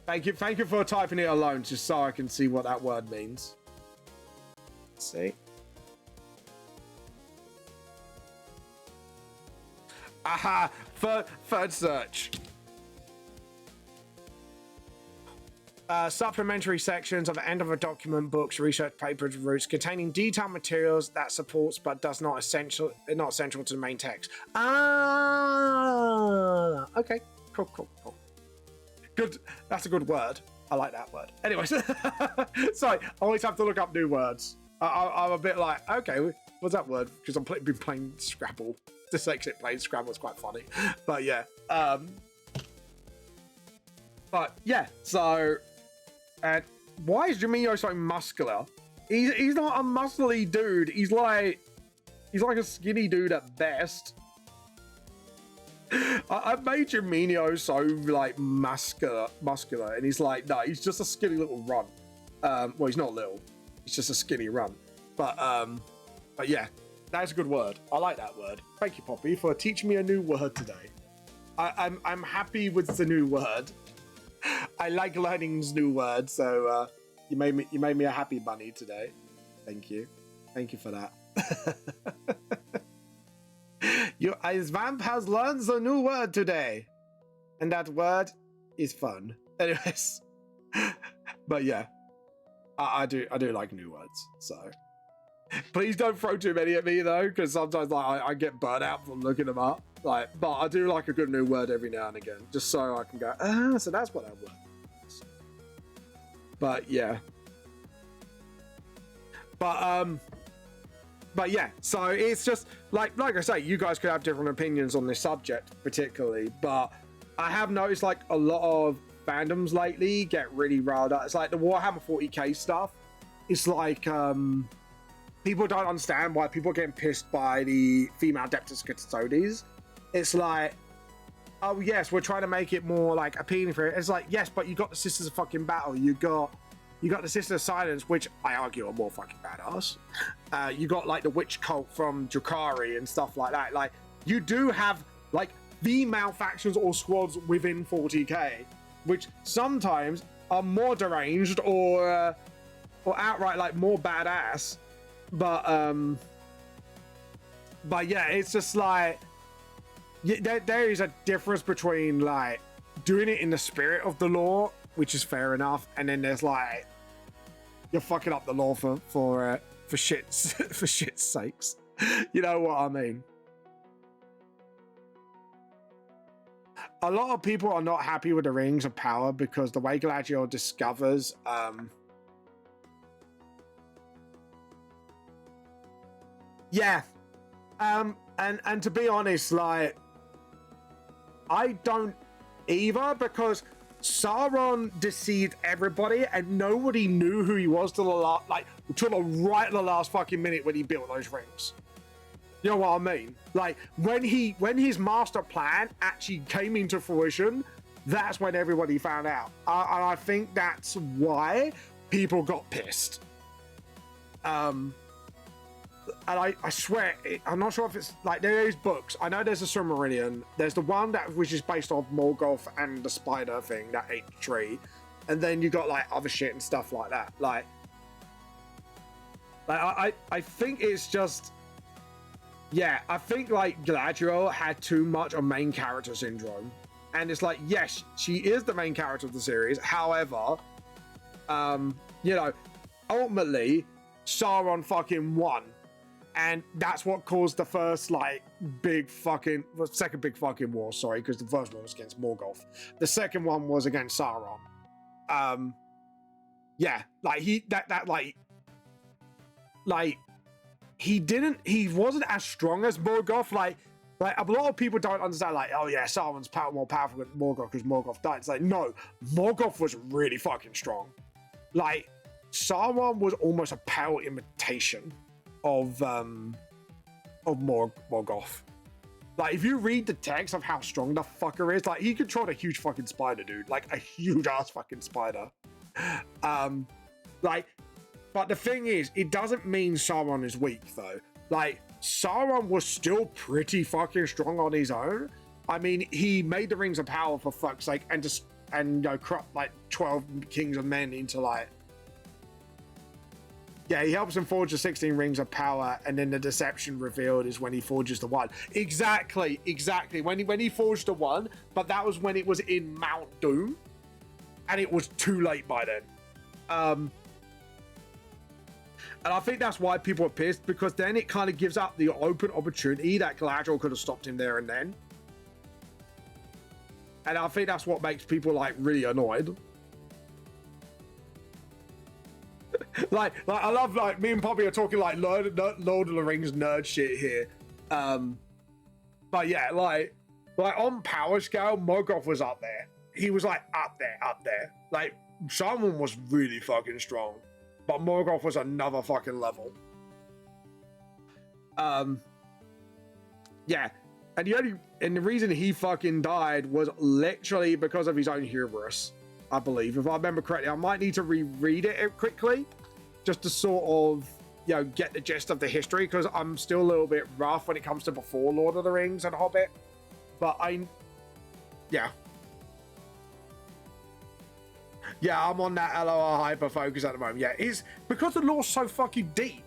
Thank you for typing it alone, just so I can see what that word means. Let's see. Aha! Third search. Supplementary sections of the end of a document, books, research papers, routes containing detailed materials that supports but does not essential to the main text. Ah, okay, cool. Good, that's a good word. I like that word. Anyways, sorry, I always have to look up new words. I'm a bit like, okay, what's that word? Because I've been playing Scrabble. Dyslexic playing Scrabble is quite funny, but yeah. So. And why is Jaminho so muscular? He's not a muscly dude. He's like a skinny dude at best. I made Jaminho so like muscular, and he's like, no, he's just a skinny little runt. Well, he's not little. He's just a skinny runt. But yeah, that's a good word. I like that word. Thank you, Poppy, for teaching me a new word today. I'm happy with the new word. I like learning new words, so you made me a happy bunny today. Thank you for that. As Vamp has learned a new word today, and that word is fun. Anyways, but yeah, I do like new words. So please don't throw too many at me though, because sometimes like I get burnt out from looking them up. Like, but I do like a good new word every now and again, just so I can go, so that's what that word is. But yeah. But yeah, so it's just like I say, you guys could have different opinions on this subject particularly, but I have noticed like a lot of fandoms lately get really riled up. It's like the Warhammer 40k stuff. It's like people don't understand why people are getting pissed by the female Adeptus Custodes. It's like, oh yes, we're trying to make it more like appealing for it. It's like, yes, but you got the Sisters of fucking Battle. You got the Sisters of Silence, which I argue are more fucking badass. You got like the Witch Cult from Drakari and stuff like that. Like, you do have like female factions or squads within 40k, which sometimes are more deranged or outright like more badass. But yeah, it's just like, there is a difference between like doing it in the spirit of the lore, which is fair enough, and then there's like you're fucking up the lore for shit's for shit's sakes. You know what I mean? A lot of people are not happy with the Rings of Power because the way Galadriel discovers yeah. And to be honest, like, I don't either, because Sauron deceived everybody and nobody knew who he was till the last fucking minute when he built those rings. You know what I mean? Like, when his master plan actually came into fruition, that's when everybody found out. And I think that's why people got pissed. and I swear, I'm not sure if it's like there is books. I know there's a Silmarillion. There's the one which is based off Morgoth and the spider thing that ate the tree, and then you got like other shit and stuff like that. Like I think it's just, yeah, I think like Galadriel had too much of main character syndrome, and it's like, yes, she is the main character of the series. However, you know, ultimately Sauron fucking won. And that's what caused the first, like, second big fucking war, sorry, because the first one was against Morgoth. The second one was against Sauron. Yeah, like, he wasn't as strong as Morgoth. Like, a lot of people don't understand, like, oh yeah, Sauron's more powerful than Morgoth because Morgoth died. It's like, no, Morgoth was really fucking strong. Like, Sauron was almost a pale imitation of Morgoth. Like, if you read the text of how strong the fucker is, like, he controlled a huge fucking spider, dude. Like, a huge ass fucking spider. Like, but the thing is, it doesn't mean Sauron is weak, though. Like, Sauron was still pretty fucking strong on his own. I mean, he made the Rings of Power, for fuck's sake, and you know, corrupt, like, 12 kings of men into, like, yeah, he helps him forge the 16 Rings of Power, and then the deception revealed is when he forges the one. Exactly. When he forged the one, but that was when it was in Mount Doom, and it was too late by then. And I think that's why people are pissed, because then it kind of gives up the open opportunity that Galadriel could have stopped him there and then. And I think that's what makes people, like, really annoyed. like I love, like, me and Poppy are talking like Lord of the Rings nerd shit here. But yeah, like on power scale, Morgoth was up there. He was like up there. Like, Sauron was really fucking strong, but Morgoth was another fucking level. Yeah, and the reason he fucking died was literally because of his own hubris, I believe, if I remember correctly. I might need to reread it quickly, just to sort of, you know, get the gist of the history, because I'm still a little bit rough when it comes to before Lord of the Rings and Hobbit. But yeah, I'm on that LOR hyper focus at the moment. Yeah, it's because the lore's so fucking deep.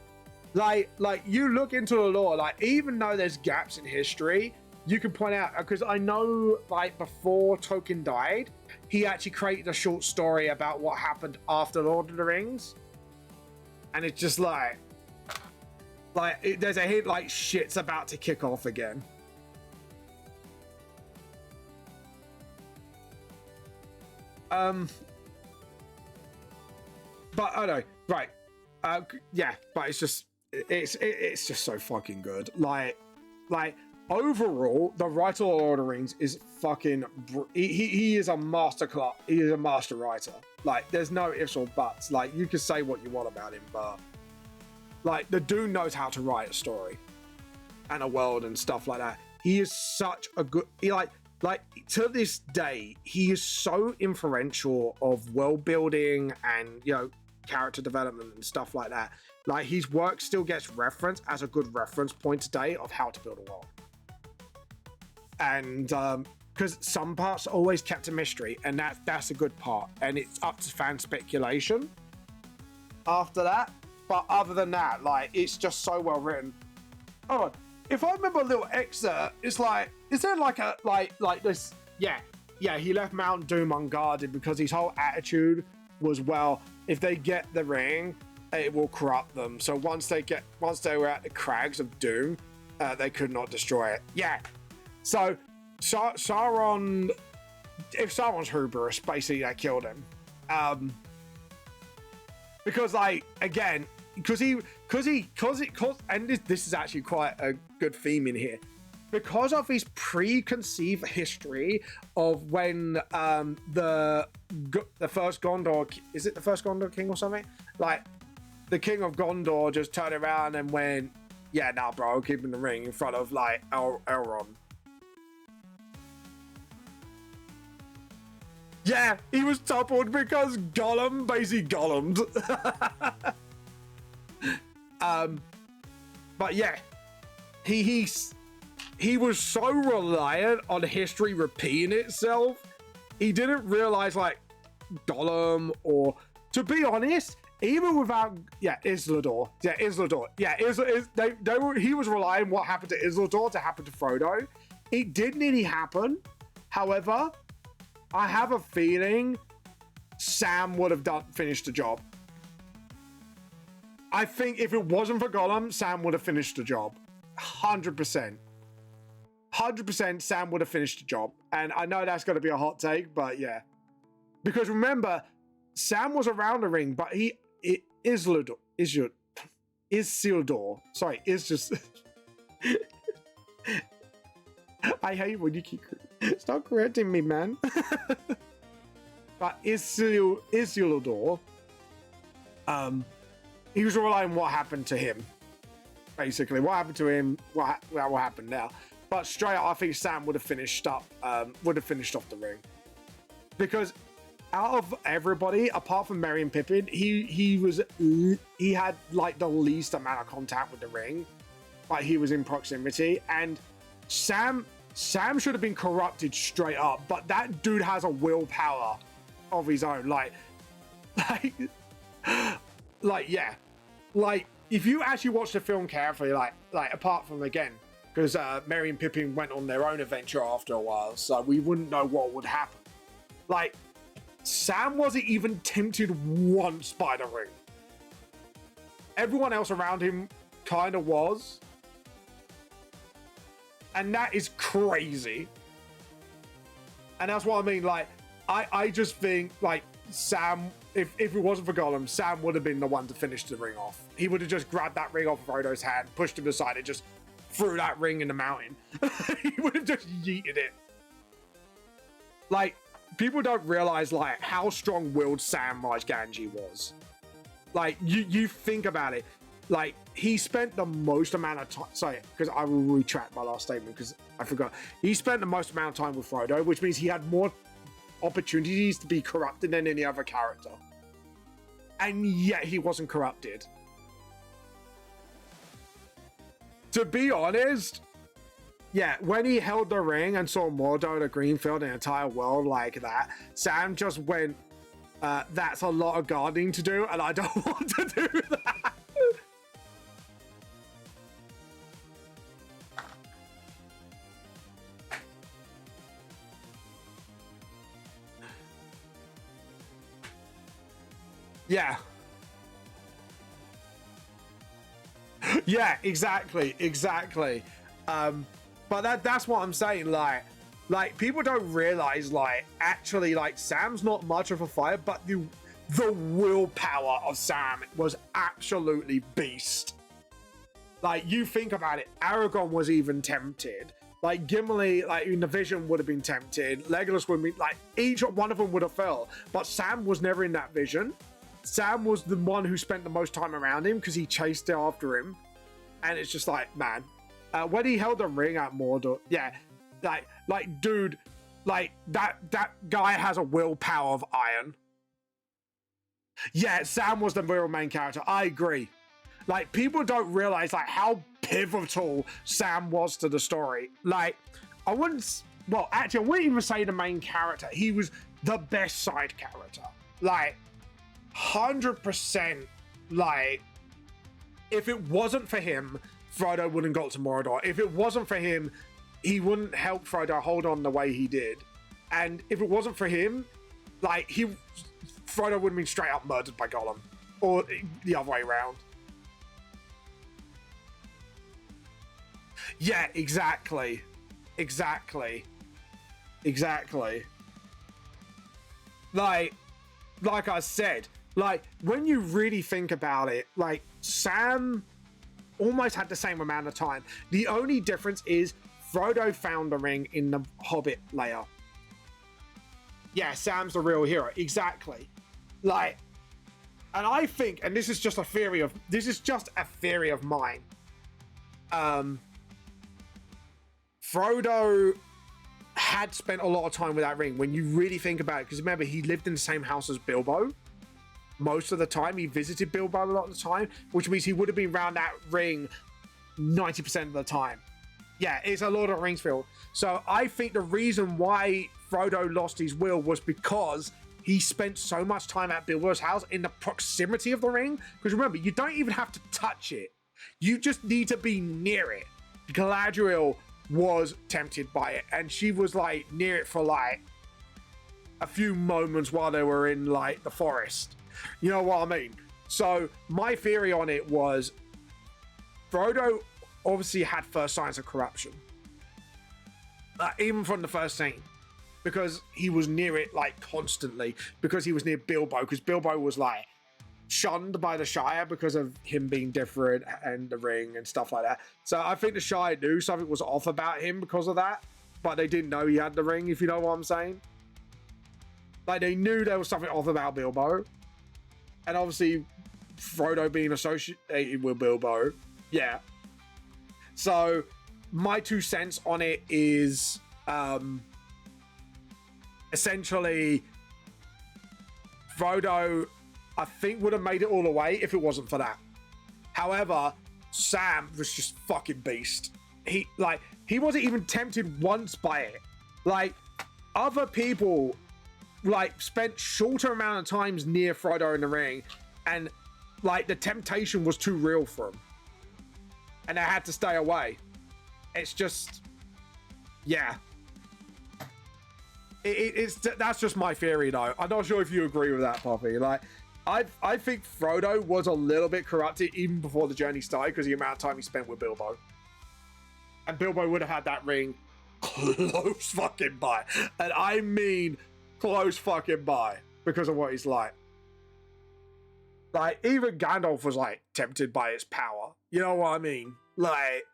Like you look into the lore, like, even though there's gaps in history, you can point out, because I know, like, before Tolkien died, he actually created a short story about what happened after Lord of the Rings. And it's just like there's a hint like shit's about to kick off again. But I don't know, right? Yeah, but it's just so fucking good. Like overall, the writer of Lord of the Rings is fucking. He is a master class. He is a master writer. Like, there's no ifs or buts. Like, you can say what you want about him, but like, the dude knows how to write a story and a world and stuff like that. He is such a good. Like to this day, he is so influential of world building and, you know, character development and stuff like that. Like, his work still gets referenced as a good reference point today of how to build a world. And because some parts are always kept a mystery, and that's a good part, and it's up to fan speculation after that. But other than that, like, it's just so well written. Oh, if I remember a little excerpt, it's like, is there like a like this? Yeah, he left Mount Doom unguarded because his whole attitude was, well, if they get the ring, it will corrupt them. So once they were at the crags of Doom, they could not destroy it. Yeah. So Sauron, if Sauron's hubris, basically that killed him. Because, like, again, because and this is actually quite a good theme in here. Because of his preconceived history of when the first Gondor, is it the first Gondor king or something? Like, the king of Gondor just turned around and went, yeah, nah, bro, I'm keeping the ring in front of, like, Elrond. Yeah, he was toppled because Gollum basically Gollumed. But yeah, he was so reliant on history repeating itself, he didn't realize like Gollum, or to be honest, even without Isildur, he was relying on what happened to Isildur to happen to Frodo. It did nearly happen. However, I have a feeling Sam would have finished the job. I think if it wasn't for Gollum, Sam would have finished the job. 100%. 100% Sam would have finished the job. And I know that's going to be a hot take, but yeah. Because remember, Sam was around the ring, but Isildur. Sorry, it's just... I hate when you keep... Stop correcting me, man. But Isildur, he was relying on what happened to him. Basically, what happened to him, what happened now. But straight up, I think Sam would have finished off the ring. Because out of everybody, apart from Merry and Pippin, he had like the least amount of contact with the ring. Like he was in proximity. And Sam should have been corrupted straight up, but that dude has a willpower of his own. Like yeah. Like, if you actually watch the film carefully, like apart from, again, because Merry and Pippin went on their own adventure after a while, so we wouldn't know what would happen. Like, Sam wasn't even tempted once by the ring. Everyone else around him kind of was. And that is crazy. And that's what I mean, like, I just think, like, Sam, if it wasn't for Gollum, Sam would have been the one to finish the ring off. He would have just grabbed that ring off of Frodo's hand, pushed him aside, and just threw that ring in the mountain. He would have just yeeted it. Like, people don't realize, like, how strong-willed Samwise Gamgee was. Like, you think about it. Like, he spent the most amount of time... Sorry, because I will retract my last statement, because I forgot. He spent the most amount of time with Frodo, which means he had more opportunities to be corrupted than any other character. And yet he wasn't corrupted. To be honest, yeah, when he held the ring and saw Mordor, the Greenfield, an entire world like that, Sam just went, that's a lot of gardening to do, and I don't want to do that. Yeah. Yeah, exactly. But that's what I'm saying, like people don't realize, like, actually, like, Sam's not much of a fighter, but the willpower of Sam was absolutely beast. Like, you think about it, Aragorn was even tempted. Like, Gimli, like, in the Vision would have been tempted. Legolas would be, like, each one of them would have fell. But Sam was never in that vision. Sam was the one who spent the most time around him because he chased after him. And it's just like, man, when he held the ring at Mordor, yeah, like, dude, like, that guy has a willpower of iron. Yeah, Sam was the real main character. I agree. Like, people don't realize, like, how pivotal Sam was to the story. Like, I wouldn't even say the main character. He was the best side character. Like, 100%, like, if it wasn't for him, Frodo wouldn't got to Mordor. If it wasn't for him, he wouldn't help Frodo hold on the way he did. And if it wasn't for him, like, Frodo would have been straight up murdered by Gollum. Or the other way around. Yeah, exactly. Like I said, like, when you really think about it, like, Sam almost had the same amount of time. The only difference is Frodo found the ring in the Hobbit layer. Yeah, Sam's the real hero. Exactly. Like, and I think, and this is just a theory of mine. Frodo had spent a lot of time with that ring when you really think about it, because remember, he lived in the same house as Bilbo most of the time. He visited Bilbo a lot of the time, which means he would have been around that ring 90% of the time. Yeah, it's a Lord of the Rings feel. So I think the reason why Frodo lost his will was because he spent so much time at Bilbo's house in the proximity of the ring. Because remember, you don't even have to touch it. You just need to be near it. Galadriel was tempted by it, and she was like near it for like a few moments while they were in like the forest. You know what I mean? So my theory on it was Frodo obviously had first signs of corruption, even from the first scene, because he was near it like constantly, because he was near Bilbo, because Bilbo was like shunned by the Shire because of him being different and the ring and stuff like that. So I think the Shire knew something was off about him because of that, but they didn't know he had the ring, if you know what I'm saying. Like, they knew there was something off about Bilbo, and obviously Frodo being associated with Bilbo, yeah. So my 2 cents on it is essentially Frodo, I think, would have made it all the way if it wasn't for that. However, Sam was just fucking beast. He wasn't even tempted once by it. Like, other people like spent shorter amount of times near Frodo in the ring, and like the temptation was too real for him, and they had to stay away. It's just, yeah. That's just my theory, though. I'm not sure if you agree with that, Poppy. Like, I think Frodo was a little bit corrupted even before the journey started because of the amount of time he spent with Bilbo, and Bilbo would have had that ring close fucking by, and I mean close fucking by, because of what he's like. Like, even Gandalf was like tempted by its power. You know what I mean? Like,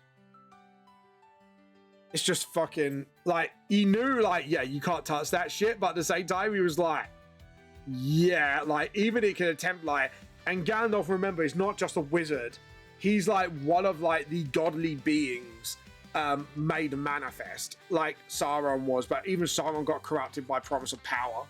it's just fucking, like, he knew, like, yeah, you can't touch that shit, but at the same time, he was like, yeah, like, even he can attempt, like, and Gandalf, remember, is not just a wizard. He's, like, one of, like, the godly beings made manifest, like Sauron was, but even Sauron got corrupted by promise of power.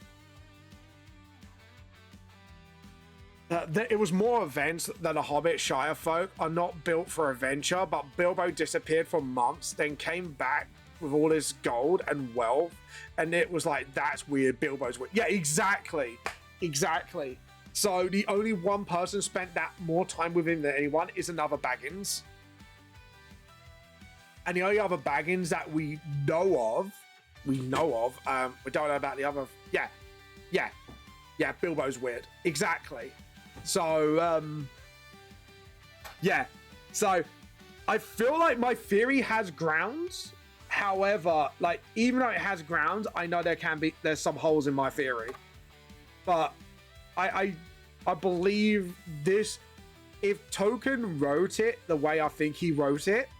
It was more events than the Hobbit Shire folk are not built for adventure, but Bilbo disappeared for months, then came back with all his gold and wealth, and it was like, that's weird, Bilbo's weird. Yeah, exactly. So the only one person spent that more time with him than anyone is another Baggins. And the only other Baggins that we know of, we don't know about the other. Yeah, Bilbo's weird. Exactly. So, yeah. So, I feel like my theory has grounds. However, like, even though it has grounds, I know there's some holes in my theory. But I believe this, if Tolkien wrote it the way I think he wrote it,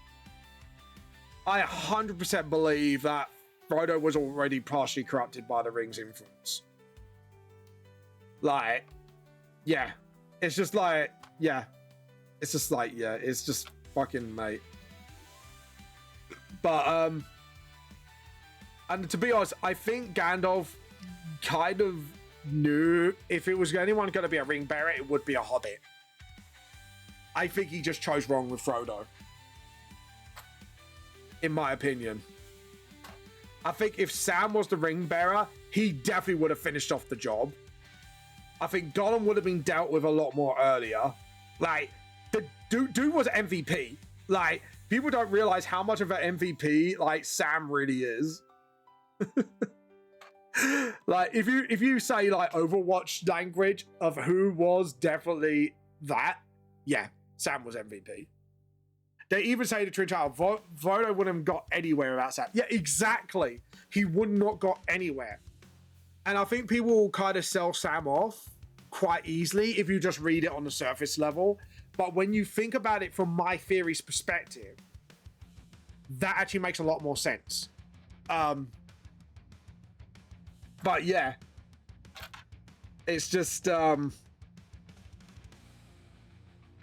I 100% believe that Frodo was already partially corrupted by the ring's influence. Like, yeah. It's just like, yeah. It's just like, yeah, it's just fucking mate. But, and to be honest, I think Gandalf kind of knew if it was anyone going to be a ring bearer, it would be a hobbit. I think he just chose wrong with Frodo, in my opinion. I think if Sam was the ring bearer, he definitely would have finished off the job. I think Gollum would have been dealt with a lot more earlier. Like, the dude was MVP. Like, people don't realize how much of an MVP, like, Sam really is. Like, if you say, like, Overwatch language of who was definitely that, yeah, Sam was MVP. They even say the Twin Child, Frodo wouldn't have got anywhere without Sam. Yeah, exactly. He would not got anywhere. And I think people will kind of sell Sam off quite easily if you just read it on the surface level. But when you think about it from my theory's perspective, that actually makes a lot more sense. But yeah, it's just, and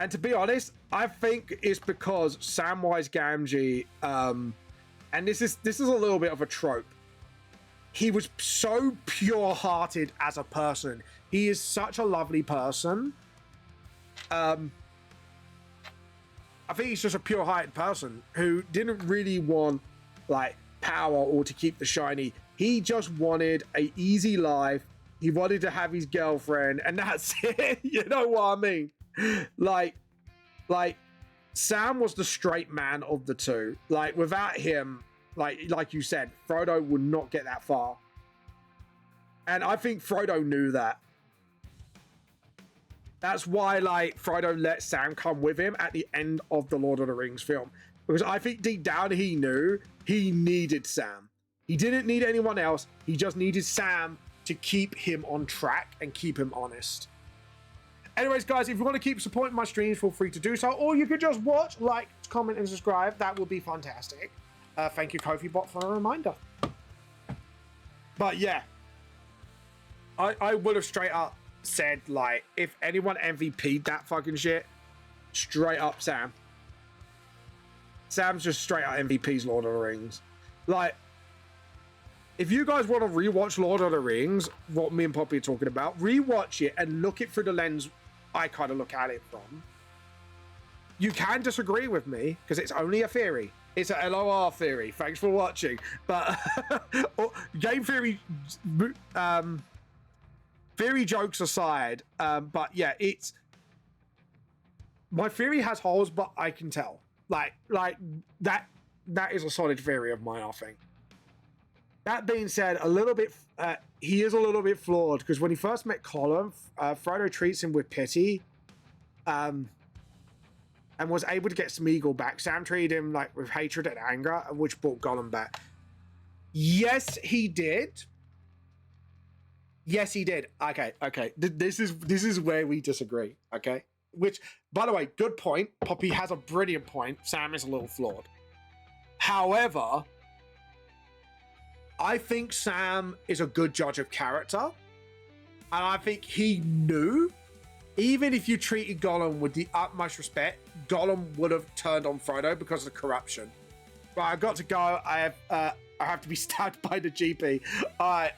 to be honest, I think it's because Samwise Gamgee, and this is a little bit of a trope. He was so pure-hearted as a person. He is such a lovely person. I I think he's just a pure-hearted person who didn't really want like power or to keep the shiny. He just wanted a easy life. He wanted to have his girlfriend, and that's it. You know what I mean? Like Sam was the straight man of the two. Like without him, like you said, Frodo would not get that far. And I think Frodo knew that. That's why, like, Frodo let Sam come with him at the end of the Lord of the Rings film. Because I think deep down he knew he needed Sam. He didn't need anyone else. He just needed Sam to keep him on track and keep him honest. Anyways, guys, if you want to keep supporting my streams, feel free to do so. Or you could just watch, like, comment, and subscribe. That would be fantastic. Thank you, Kofi Bot, for a reminder. But yeah, I would have straight up said, like, if anyone MVP'd that fucking shit, straight up Sam. Sam's just straight up MVP's Lord of the Rings. Like, if you guys want to rewatch Lord of the Rings, what me and Poppy are talking about, rewatch it and look it through the lens I kind of look at it from. You can disagree with me, because it's only a theory. It's a LOR theory. Thanks for watching. But game theory, theory jokes aside, but yeah, it's my theory has holes, but I can tell. Like that is a solid theory of mine, I think. That being said, a little bit, he is a little bit flawed because when he first met Gollum, Frodo treats him with pity, and was able to get Smeagol back. Sam treated him like with hatred and anger, which brought Gollum back. Yes, he did. Yes, he did. Okay. This is where we disagree. Okay. Which, by the way, good point. Poppy has a brilliant point. Sam is a little flawed. However, I think Sam is a good judge of character. And I think he knew, even if you treated Gollum with the utmost respect, Gollum would have turned on Frodo because of the corruption. Right, I've got to go. I have to be stabbed by the GP. All right.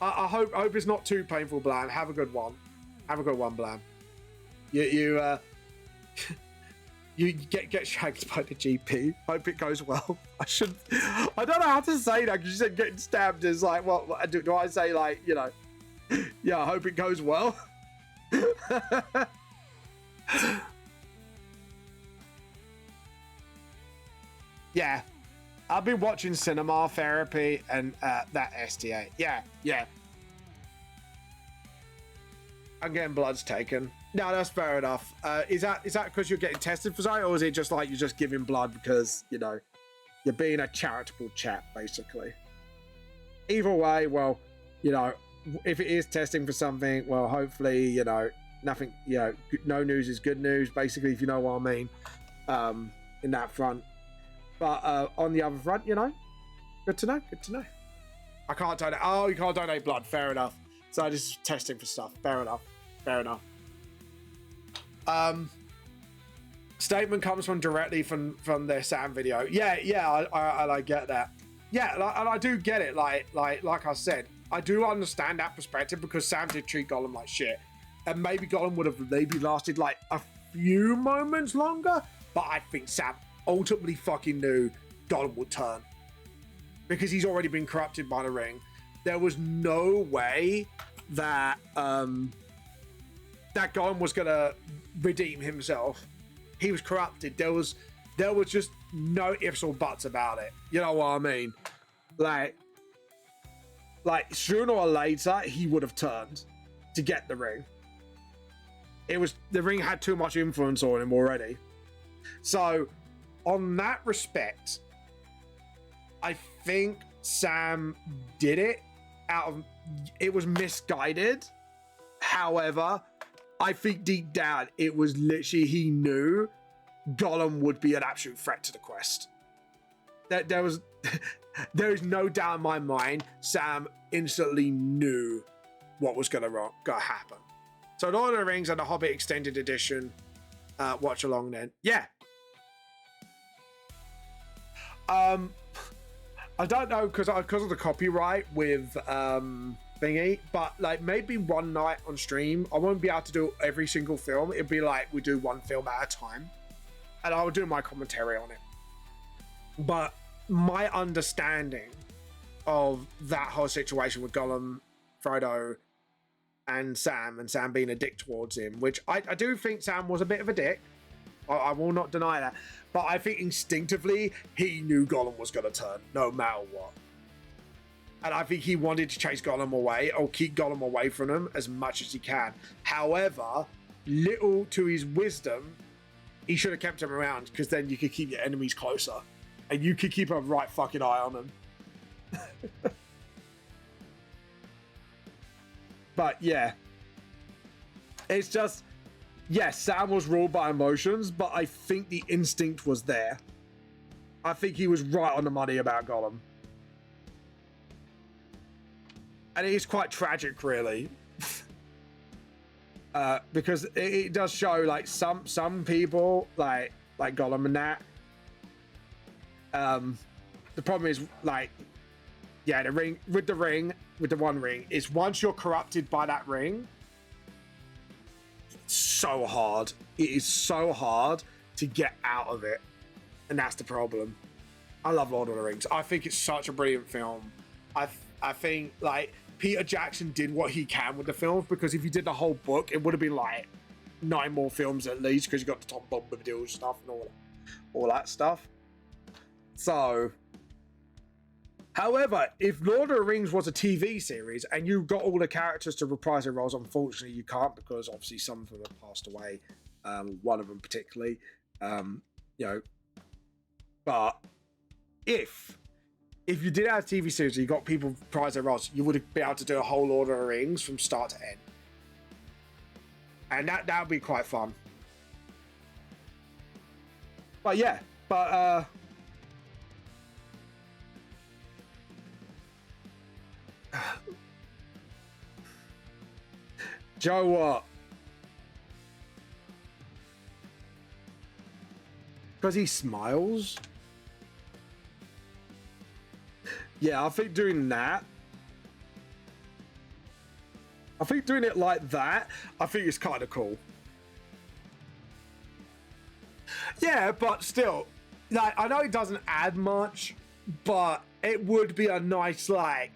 I hope it's not too painful, Blam. Have a good one. Have a good one, Blam. You get shagged by the GP. Hope it goes well. I don't know how to say that because you said getting stabbed is like, what do I say? Like, you know, yeah, I hope it goes well. Yeah, I've been watching Cinema Therapy and that STA. Yeah. I'm getting bloods taken. No, that's fair enough. Is that because you're getting tested for something, or is it just like you're just giving blood because, you know, you're being a charitable chap, basically? Either way, well, you know, if it is testing for something, well, hopefully, you know, nothing, you know, no news is good news, basically, if you know what I mean, in that front. But on the other front, you know, good to know. I can't donate. Oh, you can't donate blood. Fair enough. So just testing for stuff. Fair enough. Statement comes from directly from their Sam video. Yeah, I get that. Yeah, and I do get it. Like I said, I do understand that perspective because Sam did treat Gollum like shit, and maybe Gollum would have maybe lasted like a few moments longer. But I think Sam ultimately fucking knew Gollum would turn because he's already been corrupted by the ring. There was no way that that Gollum was gonna redeem himself. He was corrupted. There was just no ifs or buts about it. You know what I mean? Like sooner or later he would have turned to get the ring. The ring had too much influence on him already. So on that respect, I think Sam did it it was misguided. However, I think deep down it was literally he knew Gollum would be an absolute threat to the quest. There is no doubt in my mind Sam instantly knew what was gonna happen. So Lord of the Rings and the Hobbit Extended Edition, watch along then. Yeah. I don't know because of the copyright with thingy, but like maybe one night on stream I won't be able to do every single film. It'd be like we do one film at a time. and I'll do my commentary on it. But my understanding of that whole situation with Gollum, Frodo, and Sam being a dick towards him, which I do think Sam was a bit of a dick. I will not deny that. But I think instinctively, he knew Gollum was going to turn, no matter what. And I think he wanted to chase Gollum away, or keep Gollum away from him as much as he can. However, little to his wisdom, he should have kept him around, because then you could keep your enemies closer. And you could keep a right fucking eye on them. But yeah. It's just, yes, Sam was ruled by emotions, but I think the instinct was there. I think he was right on the money about Gollum. And it is quite tragic, really. Because it does show, like, some people, like Gollum and that, the problem is, like, yeah, with the one ring, is once you're corrupted by that ring, it's so hard. It is so hard to get out of it. And that's the problem. I love Lord of the Rings. I think it's such a brilliant film. I think, like, Peter Jackson did what he can with the films, because if he did the whole book, it would have been like 9 more films at least, because you got the Tom Bombadil stuff and all that stuff. So, however, if Lord of the Rings was a TV series and you got all the characters to reprise their roles, unfortunately you can't, because obviously some of them have passed away. One of them particularly, but if you did have a TV series and you got people reprise their roles, you would be able to do a whole Lord of the Rings from start to end. And that would be quite fun. But yeah, Joe, what? Because he smiles? Yeah, I think doing that. I think doing it like that, I think it's kind of cool. Yeah, but still, like, I know it doesn't add much, but it would be a nice, like,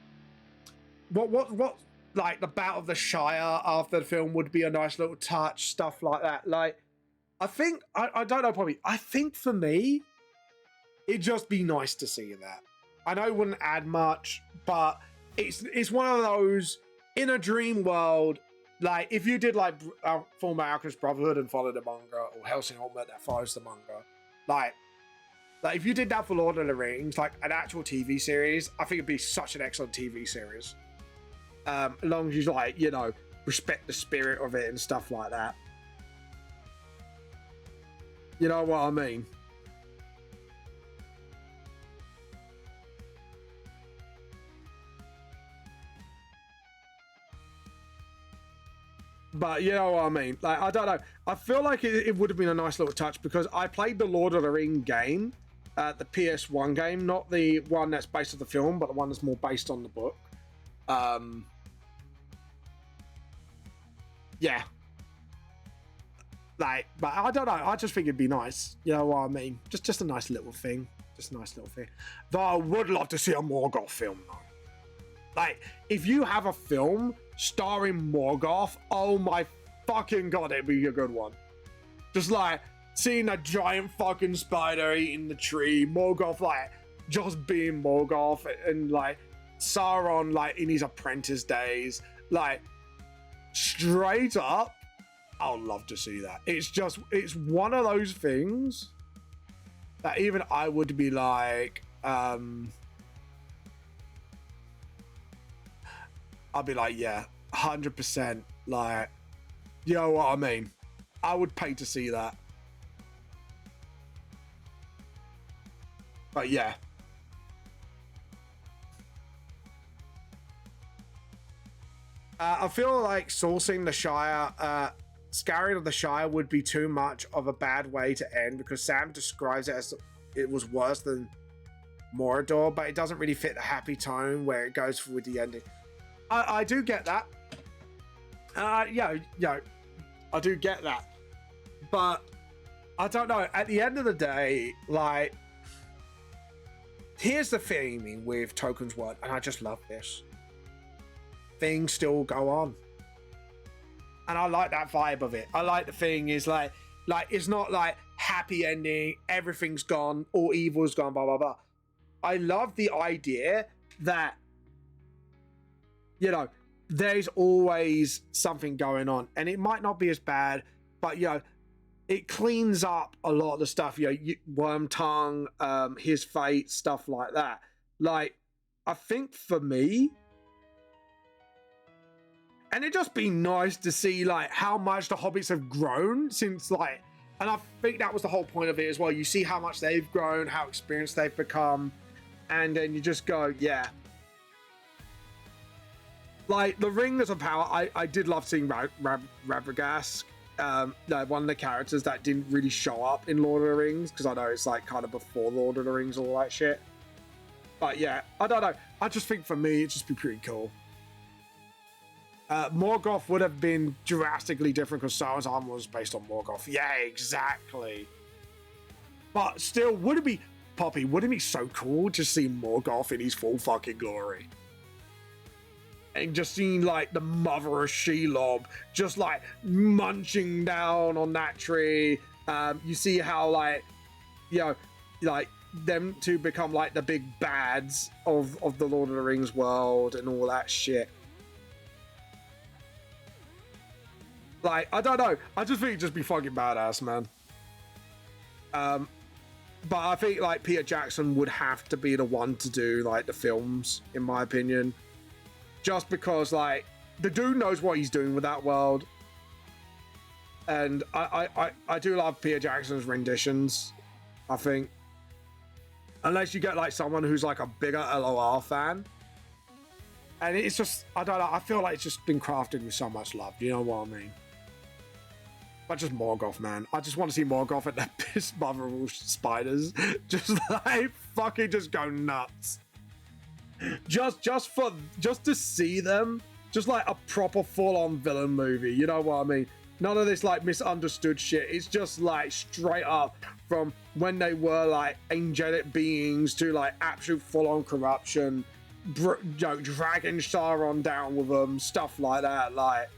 what, like, the Battle of the Shire after the film would be a nice little touch, stuff like that. Like, I think, I don't know, probably, I think for me, it'd just be nice to see that. I know it wouldn't add much, but it's one of those, in a dream world, like, if you did, like, former Alchemist Brotherhood and follow the manga, or Hellsing Ultimate that follows the manga, like if you did that for Lord of the Rings, like, an actual TV series, I think it'd be such an excellent TV series. As long as you, like, you know, respect the spirit of it and stuff like that. You know what I mean? But you know what I mean? Like, I don't know. I feel like it would have been a nice little touch, because I played the Lord of the Ring game, the PS1 game, not the one that's based on the film, but the one that's more based on the book. Yeah. Like, but I don't know. I just think it'd be nice. You know what I mean? Just a nice little thing. Just a nice little thing. Though I would love to see a Morgoth film, though. Like, if you have a film starring Morgoth, oh my fucking god, it'd be a good one. Just, like, seeing a giant fucking spider eating the tree, Morgoth, like, just being Morgoth, and, like, Sauron, like, in his apprentice days. Like, straight up, I would love to see that. It's one of those things that even I would be like, I'd be like, yeah, 100%. Like, you know what I mean? I would pay to see that. But yeah. I feel like sourcing the Shire, Scouring of the Shire would be too much of a bad way to end, because Sam describes it as it was worse than Mordor, but it doesn't really fit the happy tone where it goes with the ending. I do get that. Yeah, I do get that. But I don't know. At the end of the day, like, here's the thing with Token's world, and I just love this. Things still go on. And I like that vibe of it. I like the thing is like it's not like happy ending, everything's gone, all evil's gone, blah, blah, blah. I love the idea that, you know, there's always something going on. And it might not be as bad, but, you know, it cleans up a lot of the stuff, you know, Worm Tongue, his fate, stuff like that. Like, I think for me, and it'd just be nice to see, like, how much the Hobbits have grown since, like, and I think that was the whole point of it as well. You see how much they've grown, how experienced they've become, and then you just go, yeah. Like, the Rings of Power, I did love seeing Radagast, one of the characters that didn't really show up in Lord of the Rings, because I know it's, like, kind of before Lord of the Rings, all that shit. But, yeah, I don't know. I just think for me, it'd just be pretty cool. Morgoth would have been drastically different because Sauron's armor was based on Morgoth. Yeah, exactly. But still, would it be so cool to see Morgoth in his full fucking glory? And just seeing, like, the mother of Shelob just, like, munching down on that tree. You see how, like, you know, like, them to become, like, the big bads of the Lord of the Rings world and all that shit. Like, I don't know. I just think it'd just be fucking badass, man. But I think, like, Peter Jackson would have to be the one to do, like, the films, in my opinion. Just because, like, the dude knows what he's doing with that world. And I do love Peter Jackson's renditions, I think. Unless you get, like, someone who's, like, a bigger LOR fan. And it's just, I don't know, I feel like it's just been crafted with so much love. You know what I mean? But just Morgoth, man. I just want to see Morgoth at that piss mother of all spiders. Just, like, fucking just go nuts. Just to see them. Just, like, a proper full-on villain movie. You know what I mean? None of this, like, misunderstood shit. It's just, like, straight up from when they were, like, angelic beings to, like, absolute full-on corruption. You know, dragging Sauron down with them, stuff like that. Like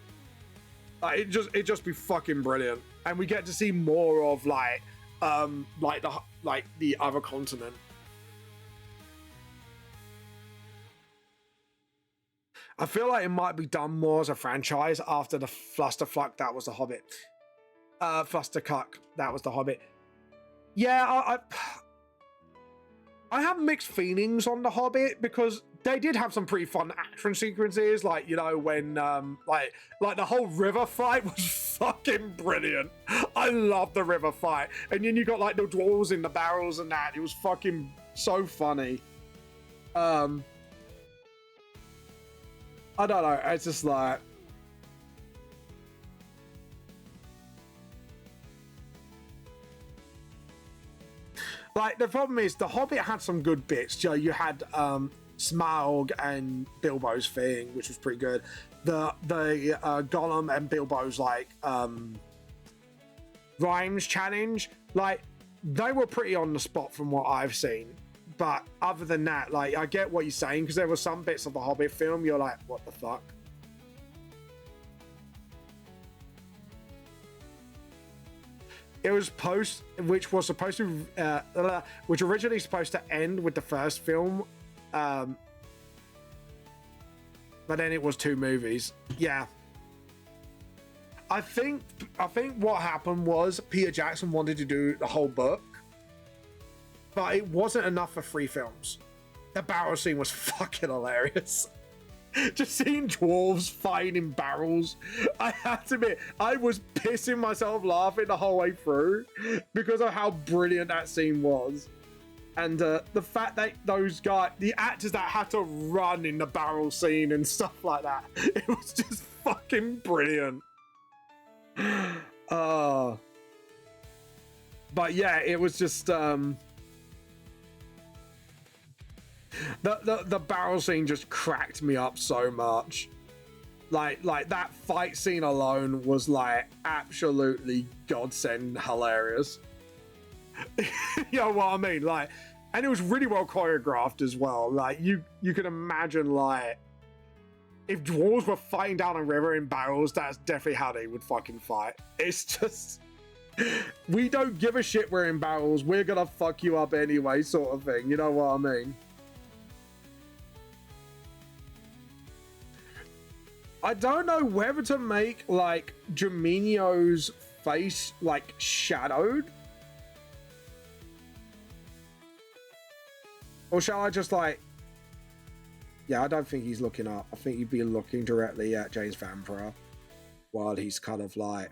it just be fucking brilliant, and we get to see more of like the other continent. I feel like it might be done more as a franchise after the Flusterfuck that was the Hobbit. Flustercuck that was the Hobbit. Yeah, I have mixed feelings on the Hobbit because they did have some pretty fun action sequences, like, you know, when like the whole river fight was fucking brilliant. I love the river fight, and then you got like the dwarves in the barrels and that. It was fucking so funny. I don't know. It's just like. Like, the problem is, The Hobbit had some good bits. You know, you had Smaug and Bilbo's thing, which was pretty good. The Gollum and Bilbo's, like, rhymes challenge, like, they were pretty on the spot from what I've seen. But other than that, like, I get what you're saying, because there were some bits of the Hobbit film, you're like, what the fuck? It was which was supposed to, which originally supposed to end with the first film, but then it was 2 movies. Yeah, I think what happened was Peter Jackson wanted to do the whole book, but it wasn't enough for 3 films. The barrel scene was fucking hilarious. Just seeing dwarves fighting in barrels. I have to admit, I was pissing myself laughing the whole way through because of how brilliant that scene was. And the fact that those guys, the actors that had to run in the barrel scene and stuff like that, it was just fucking brilliant. But yeah, it was just the barrel scene just cracked me up so much. Like that fight scene alone was like absolutely godsend hilarious. You know what I mean? Like, and it was really well choreographed as well. Like, you can imagine, like, if dwarves were fighting down a river in barrels, that's definitely how they would fucking fight. It's just, we don't give a shit we're in barrels. We're gonna fuck you up anyway, sort of thing. You know what I mean? I don't know whether to make, like, Germinio's face, like, shadowed. Or shall I just, like... Yeah, I don't think he's looking up. I think he'd be looking directly at James Vanbrugh while he's kind of, like...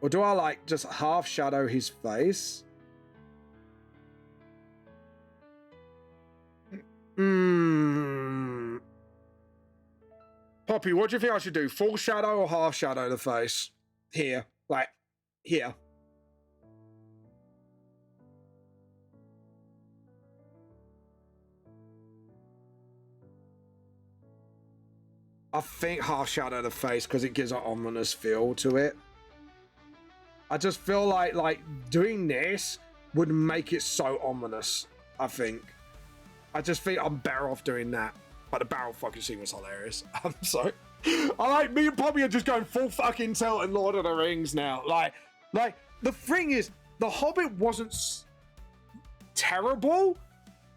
Or do I, like, just half shadow his face? Poppy, what do you think I should do? Full shadow or half shadow the face? Here. Like, here. I think half shadow the face because it gives an ominous feel to it. I just feel like doing this would make it so ominous, I think. I just think I'm better off doing that. But the barrel fucking scene was hilarious. I'm sorry. Me and Poppy are just going full fucking tilt in Lord of the Rings now. Like the thing is, The Hobbit wasn't terrible.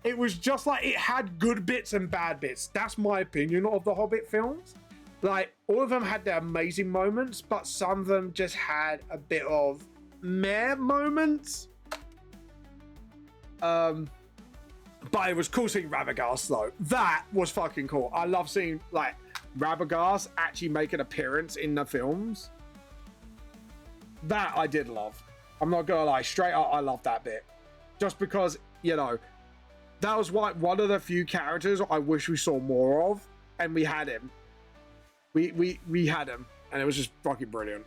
It was just like, it had good bits and bad bits. That's my opinion of the Hobbit films. Like, all of them had their amazing moments, but some of them just had a bit of meh moments. But it was cool seeing Rabagast though. That was fucking cool. I love seeing like Rabagast actually make an appearance in the films. That I did love. I'm not gonna lie, straight up, I love that bit. Just because, you know, that was like one of the few characters I wish we saw more of, and we had him. We had him, and it was just fucking brilliant.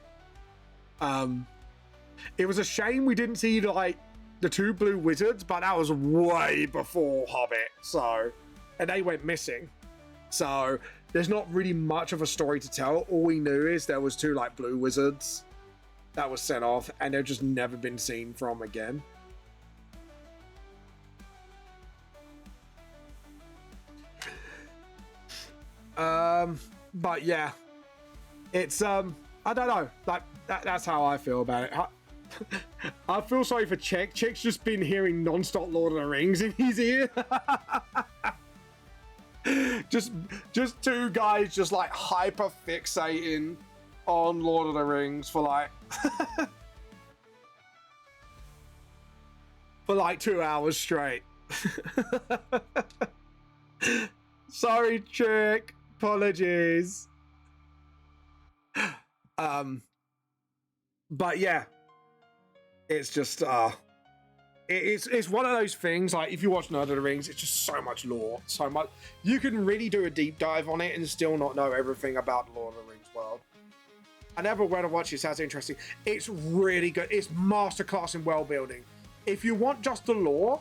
It was a shame we didn't see like the two blue wizards, but that was way before Hobbit, so, and they went missing. So there's not really much of a story to tell. All we knew is there was two like blue wizards that was sent off, and they've just never been seen from again. But yeah, it's I don't know, like that's how I feel about it. I feel sorry for Chick. Chick's just been hearing non-stop Lord of the Rings in his ear. just two guys just like hyper fixating on Lord of the Rings for like for like 2 hours straight. Sorry, Chick. Apologies. But yeah, it's just it's one of those things, like if you watch Lord of the Rings, it's just so much lore, so much. You can really do a deep dive on it and still not know everything about the Lord of the Rings world. I never went to watch it, sounds interesting. It's really good. It's masterclass in world building. If you want just the lore,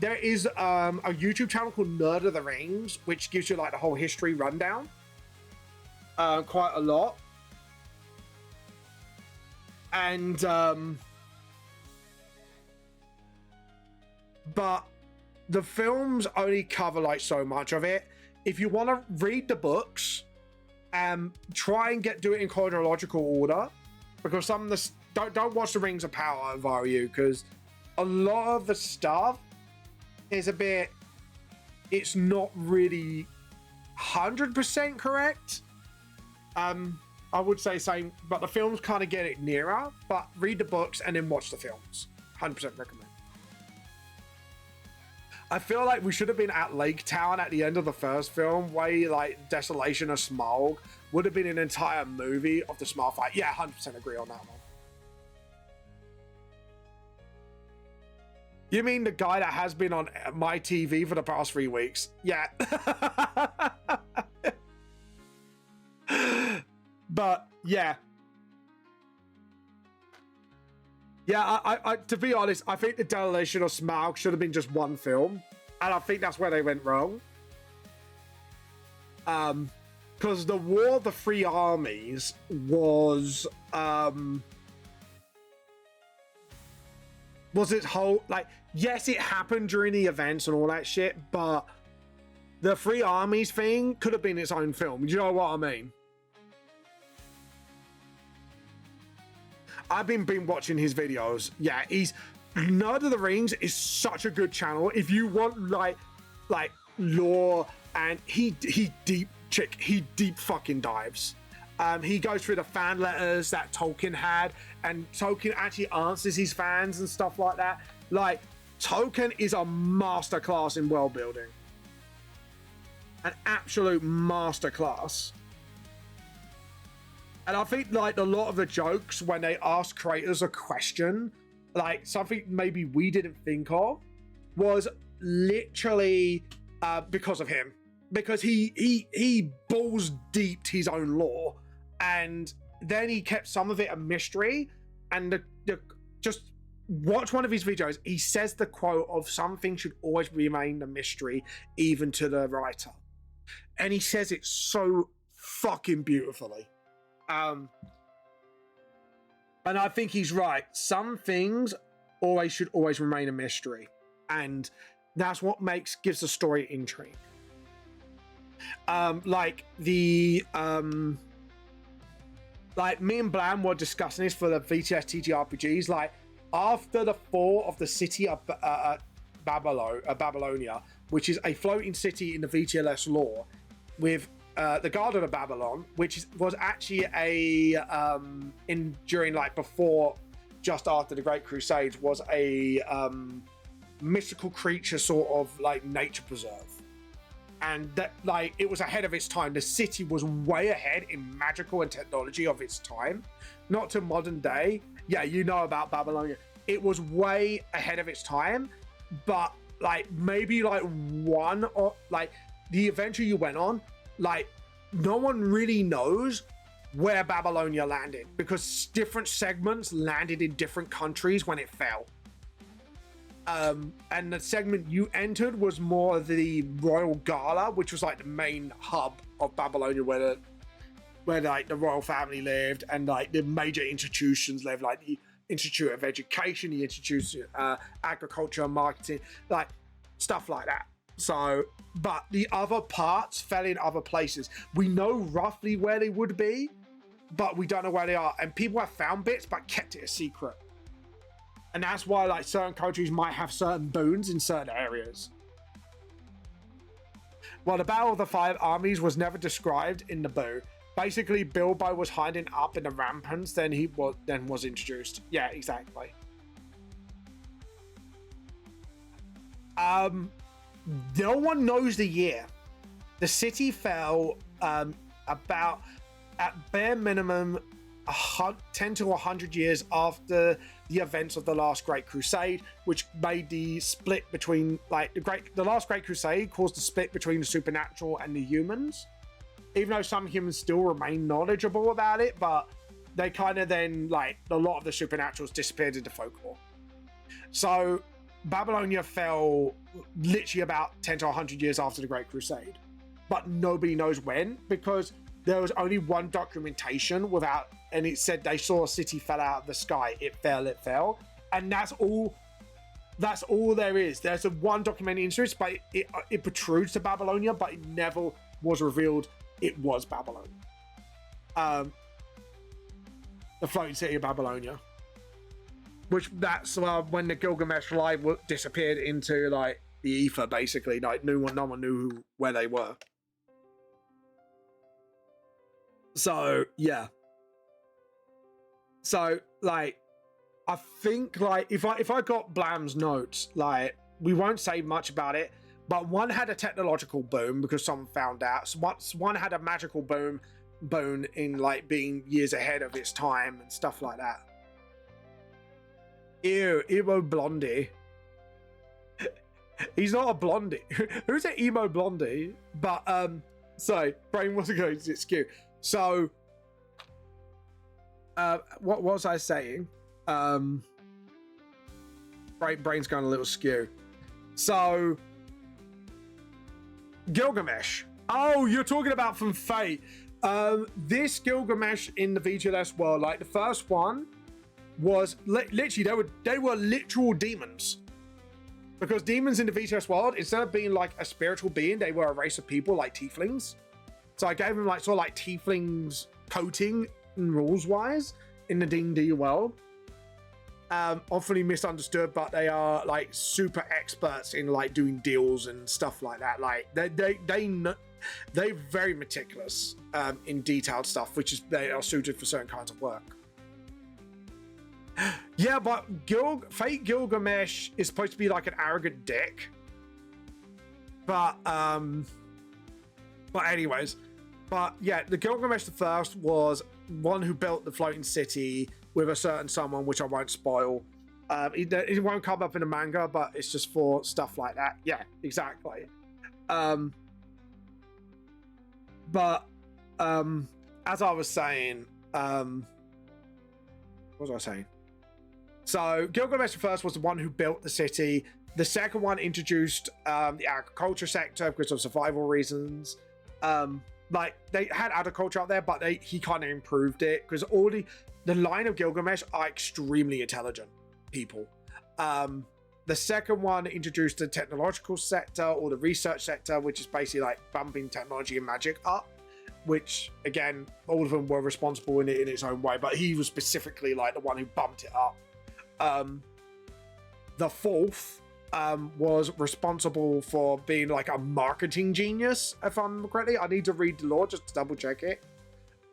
there is a YouTube channel called Nerd of the Rings, which gives you like the whole history rundown. Quite a lot. And but the films only cover like so much of it. If you want to read the books, try and do it in chronological order, because some of the don't watch the Rings of Power if I were you, because a lot of the stuff is a bit, it's not really 100% correct. I would say same, but the films kind of get it nearer. But read the books and then watch the films. 100% recommend. I feel like we should have been at Lake Town at the end of the first film, way like Desolation of Smaug would have been an entire movie of the Smaug fight. Yeah, 100% agree on that one. You mean the guy that has been on my TV for the past 3 weeks? Yeah. But yeah. Yeah, I to be honest, I think the Desolation of Smaug should have been just one film. And I think that's where they went wrong. Because the War of the Three Armies was was its whole, like, yes, it happened during the events and all that shit, but the three armies thing could have been its own film. Do you know what I mean? I've been watching his videos. Yeah, Nerd of the Rings is such a good channel. If you want like lore, and he deep fucking dives. He goes through the fan letters that Tolkien had, and Tolkien actually answers his fans and stuff like that. Like, Tolkien is a masterclass in world building. An absolute masterclass. And I think, like, a lot of the jokes when they ask creators a question, like something maybe we didn't think of, was literally because of him. Because he balls deeped his own lore, and then he kept some of it a mystery. And just watch one of his videos. He says the quote of something should always remain a mystery, even to the writer. And he says it so fucking beautifully. And I think he's right. Some things should always remain a mystery, and that's what gives the story intrigue. Like me and Blam were discussing this for the VTS TTRPGs. Like, after the fall of the city of Babylonia, which is a floating city in the VTLS lore, with the Garden of Babylon, which was actually just after the Great Crusades, was a mystical creature, sort of like nature preserve. And that, like, it was ahead of its time. The city was way ahead in magical and technology of its time, not to modern day. Yeah, you know about Babylonia. It was way ahead of its time, but like maybe like one or like the adventure you went on, like no one really knows where Babylonia landed, because different segments landed in different countries when it fell. And the segment you entered was more the Royal Gala, which was like the main hub of Babylonia, where like the royal family lived, and like the major institutions lived, like the Institute of Education, the Institute of Agriculture and Marketing, like stuff like that. So, but the other parts fell in other places. We know roughly where they would be, but we don't know where they are. And people have found bits, but kept it a secret. And that's why, like, certain countries might have certain boons in certain areas. Well, the Battle of the Five Armies was never described in the book. Basically, Bilbo was hiding up in the ramparts, then he was introduced. Yeah, exactly. No one knows the year. The city fell about, at bare minimum, 10 to 100 years after the events of the last Great Crusade, which made the split between, like, the last Great Crusade caused the split between the supernatural and the humans. Even though some humans still remain knowledgeable about it, but they kind of then, like, a lot of the supernaturals disappeared into folklore. So Babylonia fell literally about 10 to 100 years after the Great Crusade, but nobody knows when, because there was only one documentation and it said they saw a city fell out of the sky. It fell. And that's all there is. There's one documented instance, but it protrudes to Babylonia, but it never was revealed it was Babylonia. The floating city of Babylonia. Which, that's when the Gilgamesh Live disappeared into, like, the ether, basically. Like, no one knew where they were. So, yeah. So, like, I think, like, if I got Blam's notes, like, we won't say much about it, but one had a technological boom because someone found out. So one had a magical boom in, like, being years ahead of its time and stuff like that. Ew, emo blondie. He's not a blondie. Who's an emo blondie? But, sorry, brain wasn't going to skew. So, what was I saying? Brain's going a little skew. So, Gilgamesh. Oh, you're talking about from Fate. This Gilgamesh in the VGLS world, like the first one, was literally they were literal demons. Because demons in the VTS world, instead of being like a spiritual being, they were a race of people like tieflings. So I gave them like sort of like tieflings coating rules wise in the D&D world. Often misunderstood, but they are like super experts in like doing deals and stuff like that. Like they're very meticulous in detailed stuff, which is they are suited for certain kinds of work. Yeah, but Fate Gilgamesh is supposed to be like an arrogant dick. But anyways, but yeah, the Gilgamesh the First was one who built the floating city with a certain someone, which I won't spoil. It won't come up in the manga, but it's just for stuff like that. Yeah, exactly. But as I was saying, what was I saying? So Gilgamesh the First was the one who built the city. The second one introduced the agriculture sector because of survival reasons. Like they had agriculture out there, but he kind of improved it because all the line of Gilgamesh are extremely intelligent people. The second one introduced the technological sector or the research sector, which is basically like bumping technology and magic up, which again, all of them were responsible in its own way, but he was specifically like the one who bumped it up. The fourth was responsible for being like a marketing genius, if I'm correctly. I need to read the lore just to double check it.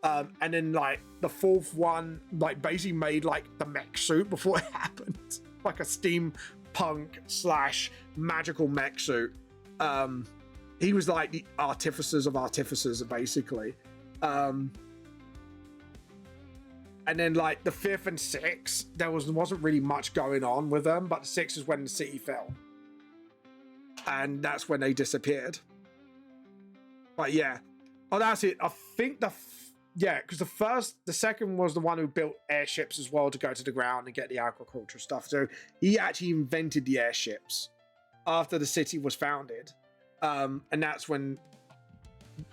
And then like the fourth one like basically made like the mech suit before it happened, like a steampunk / magical mech suit. He was like the artificers of artificers basically. And then like the fifth and sixth, there wasn't really much going on with them, but the sixth is when the city fell. And that's when they disappeared. But yeah. Oh, that's it. I think because the second was the one who built airships as well to go to the ground and get the agricultural stuff. So he actually invented the airships after the city was founded. And that's when,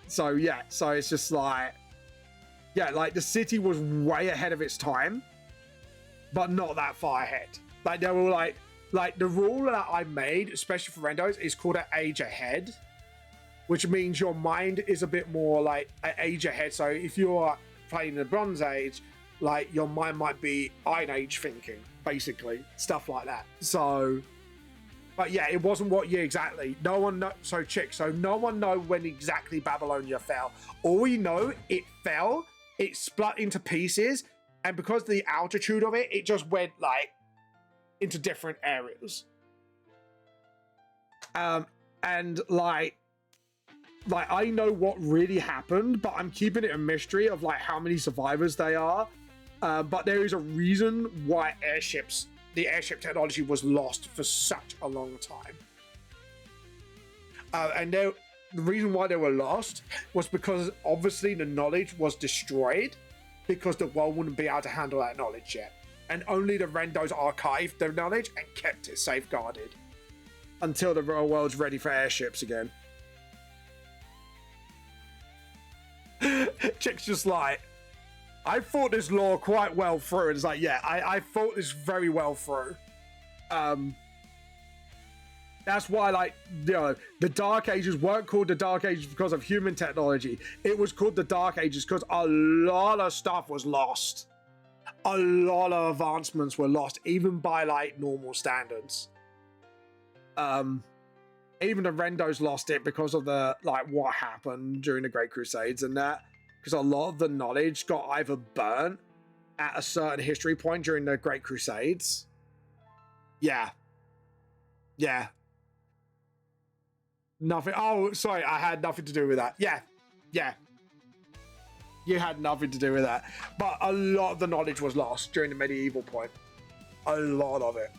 so yeah, so it's just like, yeah, like the city was way ahead of its time, but not that far ahead. Like they were like the rule that I made, especially for randos, is called an age ahead, which means your mind is a bit more like an age ahead. So if you're playing the Bronze Age, like your mind might be Iron Age thinking, basically, stuff like that. So, but yeah, it wasn't what year exactly. No one know. So no one know when exactly Babylonia fell. All we know, it fell. It split into pieces, and because of the altitude of it, it just went like into different areas. And like I know what really happened, but I'm keeping it a mystery of like how many survivors they are. But there is a reason why the airship technology was lost for such a long time. And the reason why they were lost was because obviously the knowledge was destroyed because the world wouldn't be able to handle that knowledge yet. And only the Rendos archived their knowledge and kept it safeguarded until the real world's ready for airships again. Chick's just like, I thought this lore quite well through. And it's like, yeah, I thought this very well through. That's why, like, you know, the Dark Ages weren't called the Dark Ages because of human technology. It was called the Dark Ages because a lot of stuff was lost. A lot of advancements were lost, even by, like, normal standards. Even the Rendos lost it because of the, like, what happened during the Great Crusades and that. Because a lot of the knowledge got either burnt at a certain history point during the Great Crusades. Yeah. Yeah. Nothing. Oh, sorry. I had nothing to do with that. Yeah. Yeah. You had nothing to do with that. But a lot of the knowledge was lost during the medieval point. A lot of it.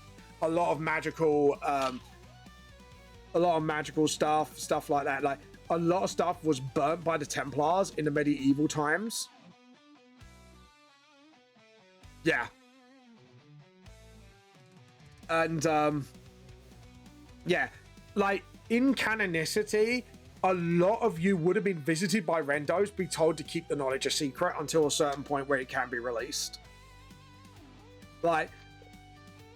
A lot of magical stuff like that. Like, a lot of stuff was burnt by the Templars in the medieval times. Yeah. And, yeah. Like, in canonicity, a lot of you would have been visited by Rendos, be told to keep the knowledge a secret until a certain point where it can be released. Like,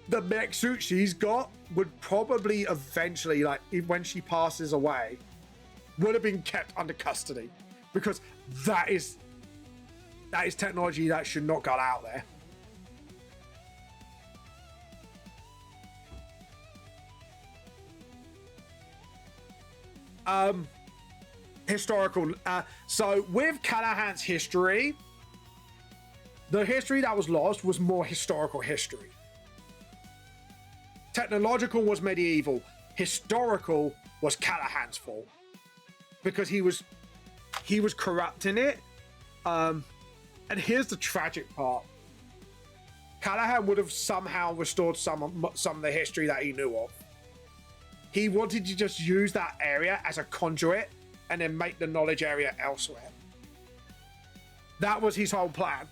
the mech suit she's got would probably eventually, like, when she passes away, would have been kept under custody, because that is technology that should not got out there. Historical. So with Callahan's history, the history that was lost was more historical history. Technological was medieval. Historical was Callahan's fault, because he was corrupting it. And here's the tragic part: Callahan would have somehow restored some of the history that he knew of. He wanted to just use that area as a conduit and then make the knowledge area elsewhere. That was his whole plan.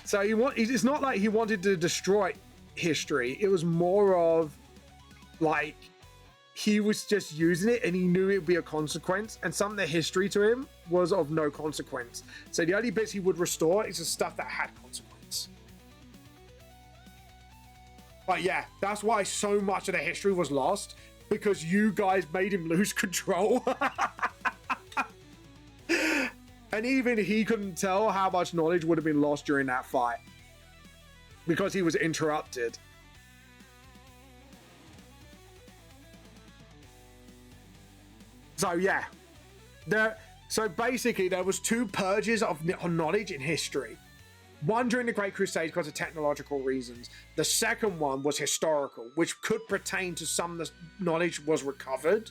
So it's not like he wanted to destroy history. It was more of like he was just using it and he knew it would be a consequence, and some of the history to him was of no consequence. So the only bits he would restore is the stuff that had consequence. But yeah, that's why so much of the history was lost, because you guys made him lose control. And even he couldn't tell how much knowledge would have been lost during that fight, because he was interrupted. So yeah, so basically there was two purges of knowledge in history. One during the Great Crusade because of technological reasons. The second one was historical, which could pertain to some of the knowledge was recovered,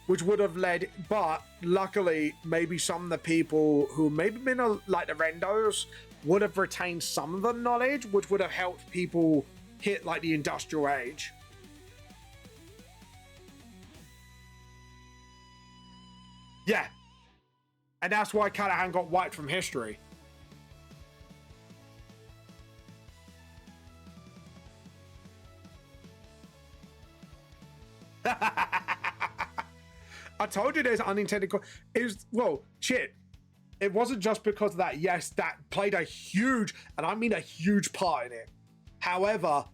which would have led, but luckily maybe some of the people who maybe been like the Rendos would have retained some of the knowledge, which would have helped people hit like the Industrial Age. Yeah. And that's why Callahan got wiped from history. I told you there's unintended. Shit. It wasn't just because of that. Yes, that played a huge, and I mean a huge part in it. However,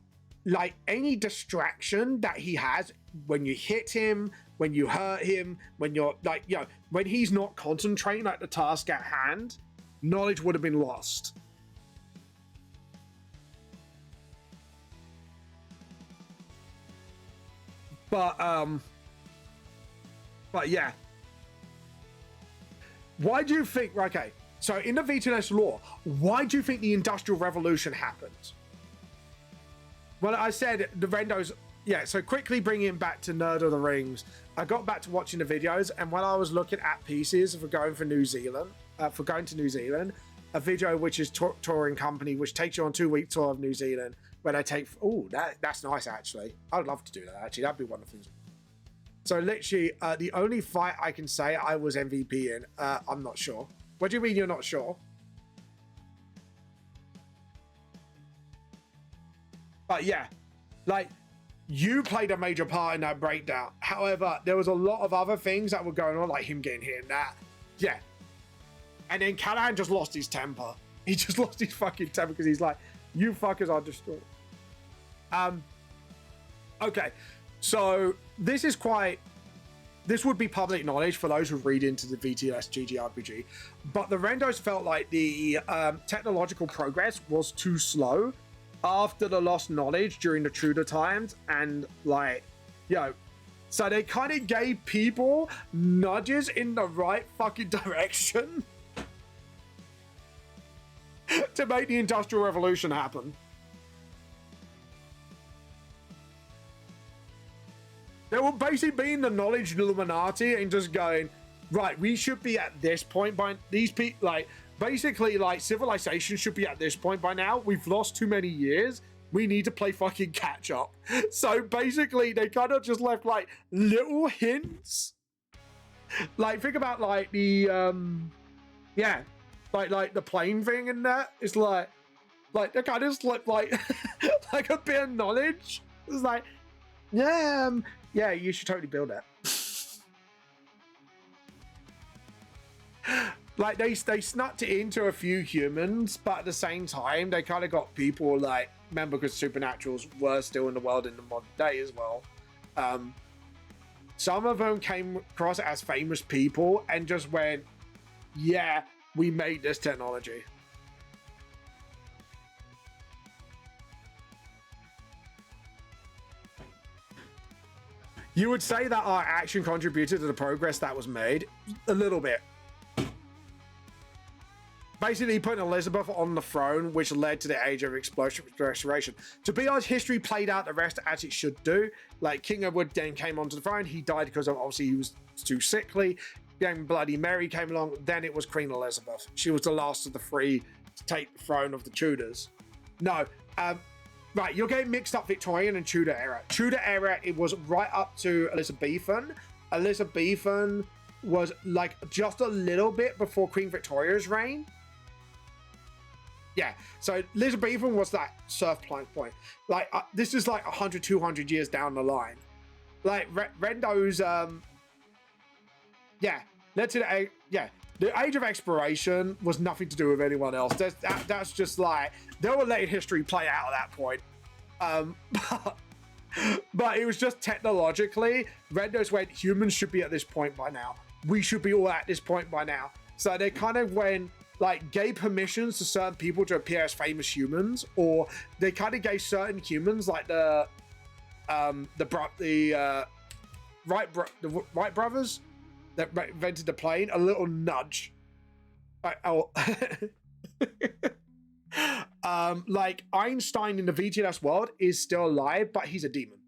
like any distraction that he has, when you hit him, when you hurt him, when you're like, when he's not concentrating like the task at hand, knowledge would have been lost. But yeah. Why do you think, okay, so in the VTLS lore, why do you think the Industrial Revolution happened? Well, I said the Rendos, yeah, so quickly bringing it back to Nerd of the Rings, I got back to watching the videos, and when I was looking at pieces for going to New Zealand, a video which is touring company, which takes you on 2-week tour of New Zealand, where they take, that's nice actually. I would love to do that actually, that'd be one of the things. So literally, the only fight I can say I was MVP in, I'm not sure. What do you mean you're not sure? But yeah, like, you played a major part in that breakdown. However, there was a lot of other things that were going on, like him getting hit and that. Yeah. And then Callahan just lost his temper. He just lost his fucking temper because he's like, you fuckers are destroyed. Okay. So this would be public knowledge for those who read into the VTS GGRPG, but the Rendos felt like the technological progress was too slow after the lost knowledge during the Tudor times, and so they kind of gave people nudges in the right fucking direction to make the Industrial Revolution happen. They were basically being the knowledge Illuminati and just going, right, we should be at this point by these people, like, basically, like, civilization should be at this point by now. We've lost too many years. We need to play fucking catch up. So basically, they kind of just left, like, little hints. Like, think about, like, the, like the plane thing in that. It's like they kind of slipped, like, like a bit of knowledge. It's like, yeah, you should totally build that. Like they snuck it into a few humans, but at the same time, they kind of got people like, remember, because supernaturals were still in the world in the modern day as well. Some of them came across as famous people and just went, yeah, we made this technology. You would say that our action contributed to the progress that was made? A little bit. Basically putting Elizabeth on the throne, which led to the Age of Restoration. To be honest, history played out the rest as it should do. Like, King Edward then came onto the throne. He died because of, obviously he was too sickly. Then Bloody Mary came along. Then it was Queen Elizabeth. She was the last of the three to take the throne of the Tudors. No, right, you're getting mixed up Victorian and Tudor era. Tudor era, it was right up to Elizabethan. Elizabethan was like just a little bit before Queen Victoria's reign. Yeah, so Elizabethan was that surf plank point. Like, this is like 100, 200 years down the line. Like, Rendo's, yeah, led to the, yeah, the Age of Exploration was nothing to do with anyone else. That's just like, they were letting history play out at that point. But it was just technologically, Rendo's went, humans should be at this point by now. We should be all at this point by now. So they kind of went, like, gave permissions to certain people to appear as famous humans, or they kind of gave certain humans, like the Wright brothers that invented the plane, a little nudge. Like, Einstein in the VGS world is still alive, but he's a demon.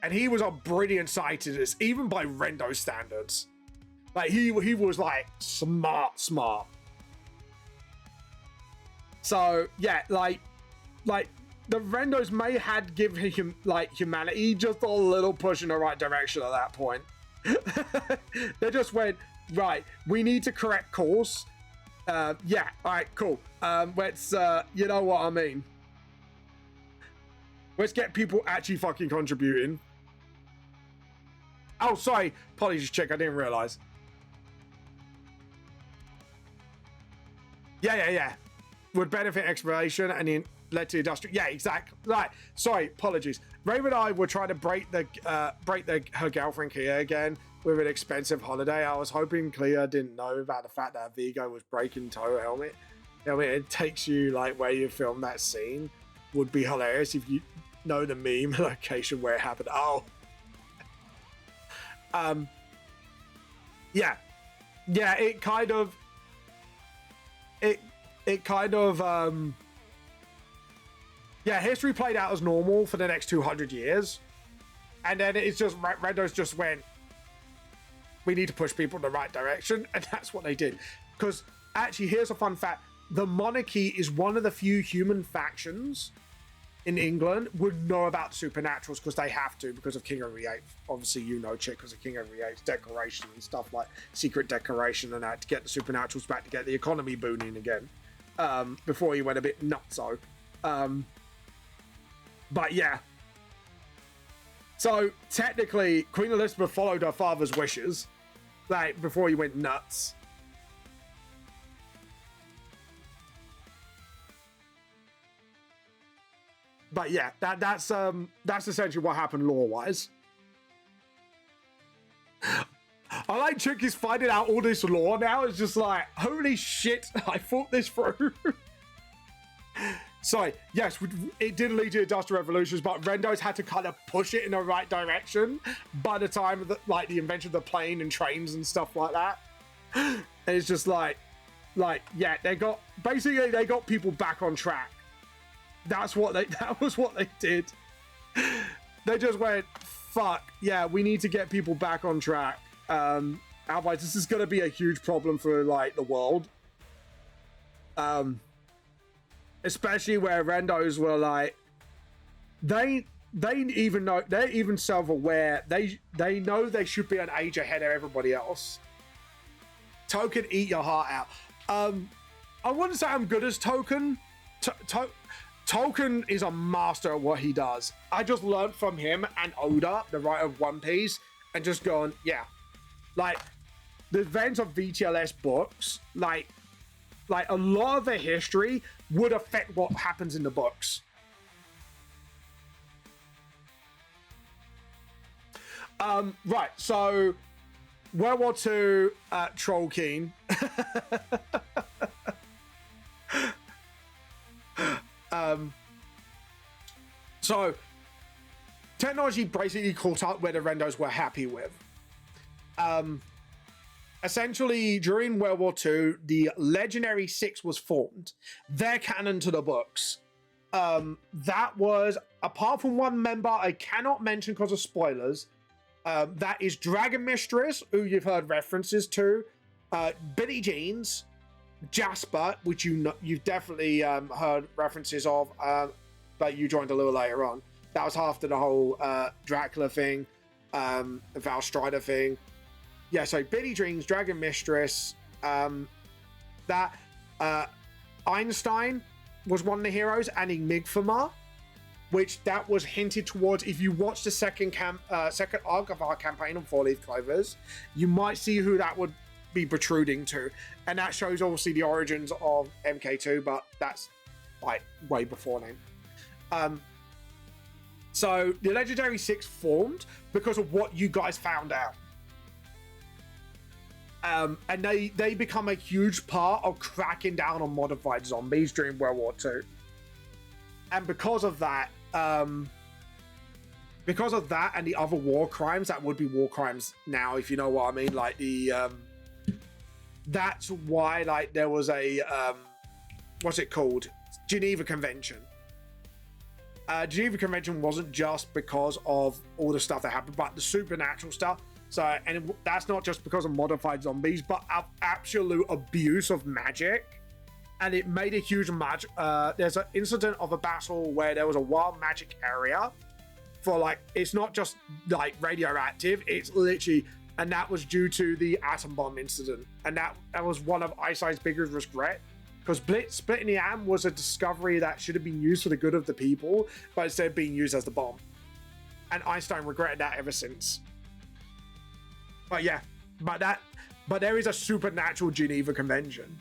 And he was a brilliant scientist, even by Rendo standards. Like, he was, like, smart. So, yeah, like, the Rendos may had given him, like, humanity just a little push in the right direction at that point. They just went, right, we need to correct course. Yeah, all right, cool. Let's, you know what I mean. Let's get people actually fucking contributing. Oh, sorry, apologies, chick, I didn't realize. Yeah. Would benefit exploration and then led to industrial. Yeah, exactly. Right. Sorry, apologies. Raven and I were trying to break her girlfriend Clea again with an expensive holiday. I was hoping Clea didn't know about the fact that Vigo was breaking toe helmet. I mean, it takes you like where you filmed that scene. Would be hilarious if you know the meme location where it happened. Oh. Yeah. It kind of. Yeah, history played out as normal for the next 200 years. And then it's just, Rendos just went, we need to push people in the right direction. And that's what they did. Because actually, here's a fun fact. The monarchy is one of the few human factions in England would know about supernaturals because they have to, because of King Henry VIII. Obviously, you know, chick, because of King Henry VIII's declaration and stuff like secret declaration and that to get the supernaturals back, to get the economy booming again. Before he went a bit nutso. But yeah. So technically, Queen Elizabeth followed her father's wishes, like before he went nuts. But yeah, that's essentially what happened lore-wise. I like Chicky's finding out all this lore now. It's just like, holy shit, I thought this through. Sorry, yes, it did lead to industrial revolutions, but Rendos had to kind of push it in the right direction by the time of the invention of the plane and trains and stuff like that. And it's just like, yeah, they got people back on track. That was what they did. They just went, fuck, yeah, we need to get people back on track. Otherwise, this is going to be a huge problem for, like, the world. Especially where Rendos were, like, they're even self-aware. They know they should be an age ahead of everybody else. Token, eat your heart out. I wouldn't say I'm good as Token. Tolkien is a master at what he does. I just learned from him and Oda, the writer of One Piece, and just going, yeah. Like, the events of VTLS books, like a lot of the history would affect what happens in the books. Right, so World War II, Trollkeen. So technology basically caught up where the Rendos were happy with. Essentially, during World War II, the Legendary Six was formed. They're canon to the books. That was, apart from one member I cannot mention because of spoilers, that is Dragon Mistress, who you've heard references to, Billy Jeans, Jasper, which you've definitely heard references of, but you joined a little later on. That was after the whole Dracula thing, Val Strider thing. Yeah, so Billy Dreams, Dragon Mistress, Einstein was one of the heroes, and Enigma, which that was hinted towards. If you watch the second arc of our campaign on Four Leaf Clovers, you might see who that would be protruding to, and that shows obviously the origins of MK2, but that's like way before then. So the Legendary Six formed because of what you guys found out. And they become a huge part of cracking down on modified zombies during World War II. And because of that and the other war crimes that would be war crimes now, if you know what I mean, like that's why like there was a what's it called? Geneva Convention. Geneva Convention wasn't just because of all the stuff that happened, but the supernatural stuff. So, and that's not just because of modified zombies, but of absolute abuse of magic. And it made a huge there's an incident of a battle where there was a wild magic area for like, it's not just like radioactive, it's literally, and that was due to the atom bomb incident. And that was one of Einstein's biggest regret, because splitting the atom was a discovery that should have been used for the good of the people, but instead being used as the bomb. And Einstein regretted that ever since. But yeah, but there is a supernatural Geneva Convention.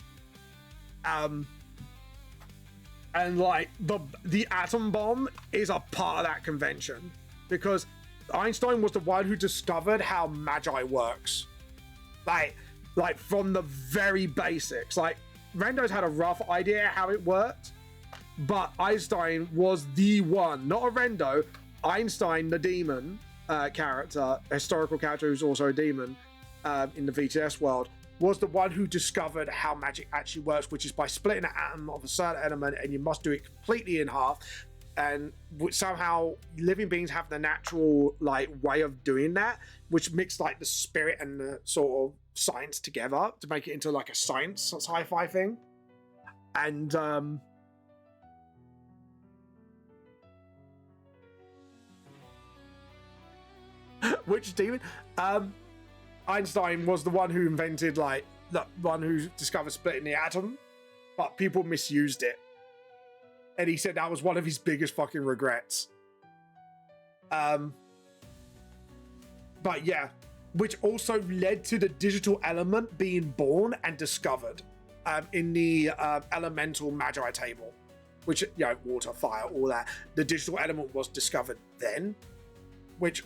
And like the atom bomb is a part of that convention, because Einstein was the one who discovered how magi works. Like from the very basics. Like Rendo's had a rough idea how it worked, but Einstein was the one, not a Rendo, Einstein the demon character, historical character who's also a demon in the VTS world, was the one who discovered how magic actually works, which is by splitting an atom of a certain element, and you must do it completely in half. And somehow living beings have the natural like way of doing that, which mix like the spirit and the sort of science together to make it into like a science sci-fi thing. And which demon? Einstein was the one who invented, like, the one who discovered splitting the atom, but people misused it. And he said that was one of his biggest fucking regrets. But yeah, which also led to the digital element being born and discovered in the elemental magi table, which, you know, water, fire, all that. The digital element was discovered then, which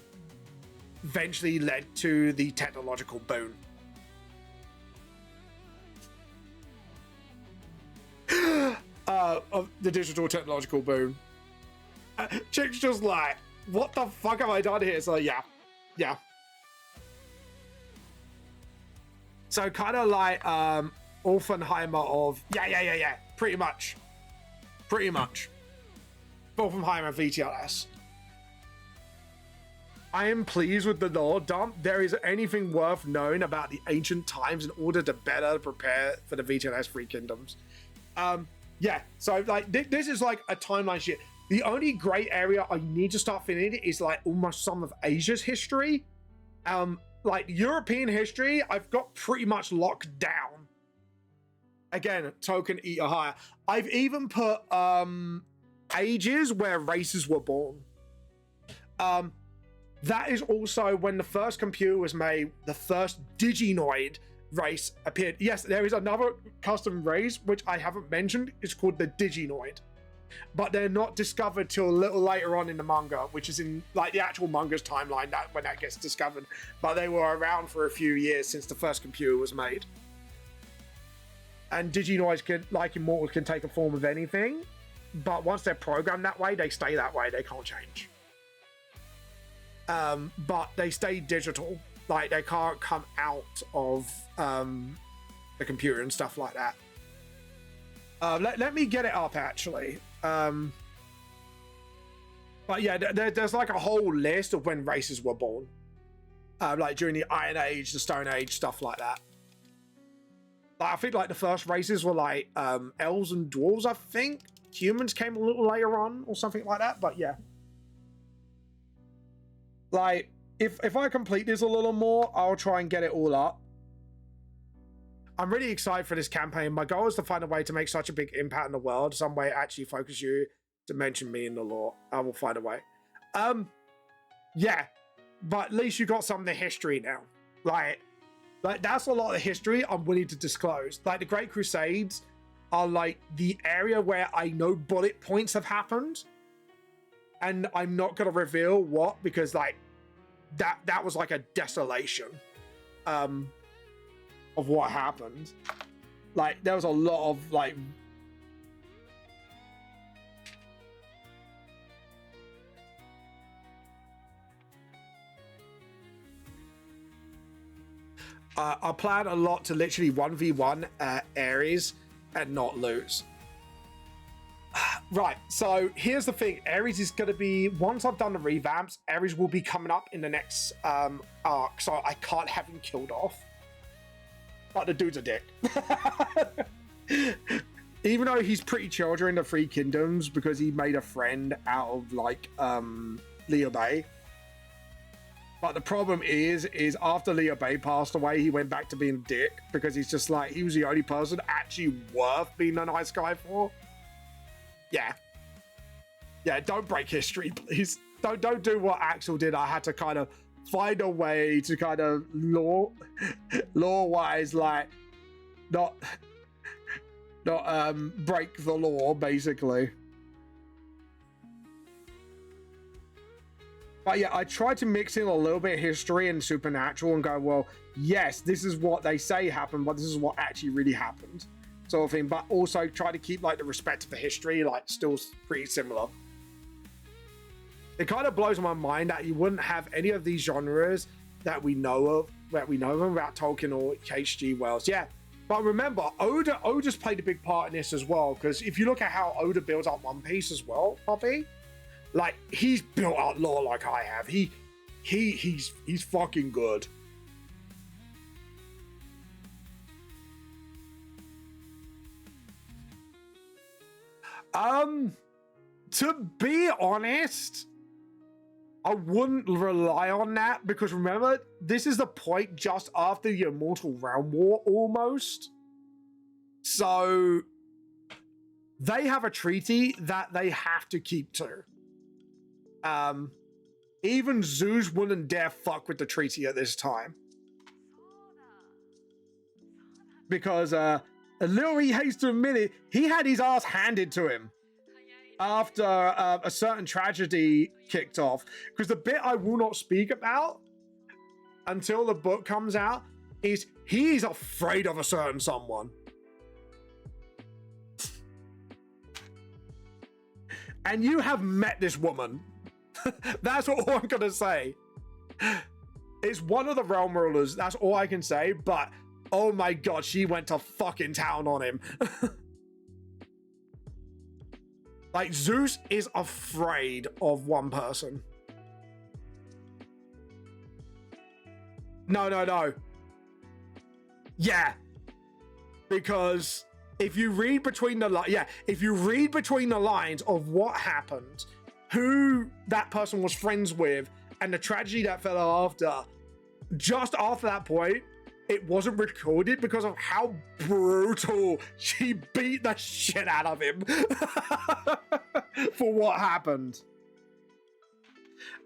eventually led to the technological boon. Of the digital technological boon. Chick's just like, what the fuck have I done here? So yeah. So kind of like Oppenheimer of, yeah, pretty much. Oppenheimer VTLS. I am pleased with the lore dump. There is anything worth knowing about the ancient times in order to better prepare for the VTLS Three Kingdoms. Yeah, so like this is like a timeline shit. The only gray area I need to start filling is like almost some of Asia's history. Like European history, I've got pretty much locked down. Again, token eater higher. I've even put ages where races were born. That is also when the first computer was made, the first diginoid race appeared. Yes, there is another custom race, which I haven't mentioned. It's called the Diginoid. But they're not discovered till a little later on in the manga, which is in like the actual manga's timeline when that gets discovered. But they were around for a few years since the first computer was made. And Diginoids can, like Immortals, can take a form of anything. But once they're programmed that way, they stay that way. They can't change. But they stay digital. Like, they can't come out of the computer and stuff like that. Let me get it up, actually. But yeah, there's like a whole list of when races were born. Like during the Iron Age, the Stone Age, stuff like that. Like, I think like the first races were like elves and dwarves, I think. Humans came a little later on or something like that, but yeah. Like, if I complete this a little more, I'll try and get it all up. I'm really excited for this campaign. My goal is to find a way to make such a big impact in the world. Some way actually focus you to mention me in the lore. I will find a way. Yeah. But at least you got some of the history now. Like that's a lot of history I'm willing to disclose. Like the Great Crusades are like the area where I know bullet points have happened. And I'm not going to reveal what, because like that was like a desolation of what happened. Like there was a lot of like I plan a lot to literally 1v1 Ares and not lose. Right, so here's the thing. Ares is going to be, once I've done the revamps, Ares will be coming up in the next arc, so I can't have him killed off. But the dude's a dick. Even though he's pretty chill during the Three Kingdoms because he made a friend out of like Liu Bei. But the problem is after Liu Bei passed away, he went back to being a dick because he's just like, he was the only person actually worth being a nice guy for. Yeah. Yeah, don't break history, please. Don't do what Axel did. I had to kind of find a way to kind of law-wise, like, not break the law, basically. But yeah, I tried to mix in a little bit of history and supernatural and go, well, yes, this is what they say happened, but this is what actually really happened. Sort of thing, but also try to keep like the respect for history, like still pretty similar. It kind of blows my mind that you wouldn't have any of these genres that we know of about Tolkien or H.G. Wells. Yeah, but remember, Oda's played a big part in this as well, because if you look at how Oda builds up One Piece as well, Poppy, like he's built out lore like I have. He's fucking good. To be honest, I wouldn't rely on that because remember, this is the point just after the Immortal Realm War almost. So they have a treaty that they have to keep to. Even Zeus wouldn't dare fuck with the treaty at this time. Because a little he hates to admit it, he had his ass handed to him after a certain tragedy kicked off. Because the bit I will not speak about until the book comes out is he's afraid of a certain someone. And you have met this woman. That's all I'm going to say. It's one of the realm rulers. That's all I can say. But oh my god, she went to fucking town on him. Like, Zeus is afraid of one person. No. Yeah. Because if you read between the lines of what happened, who that person was friends with, and the tragedy that fell after, just after that point, it wasn't recorded because of how brutal she beat the shit out of him for what happened.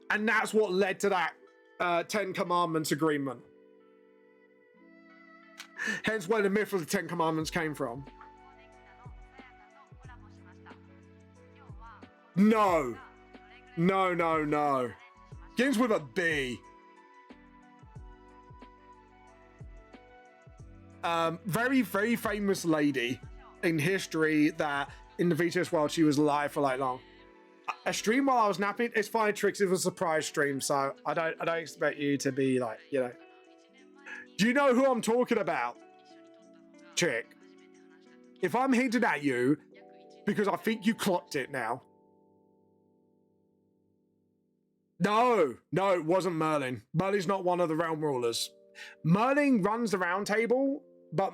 And that's what led to that 10 Commandments agreement. Hence where the myth of the Ten Commandments came from. No. No, no, no. Begins with a B. Very, very famous lady in history that in the VTS world, she was alive for like long. A stream while I was napping, it's fine, Tricks. It was a surprise stream, so I don't expect you to be like, you know. Do you know who I'm talking about? Chick. If I'm hinting at you, because I think you clocked it now. No, it wasn't Merlin. Merlin's not one of the realm rulers. Merlin runs the round table, but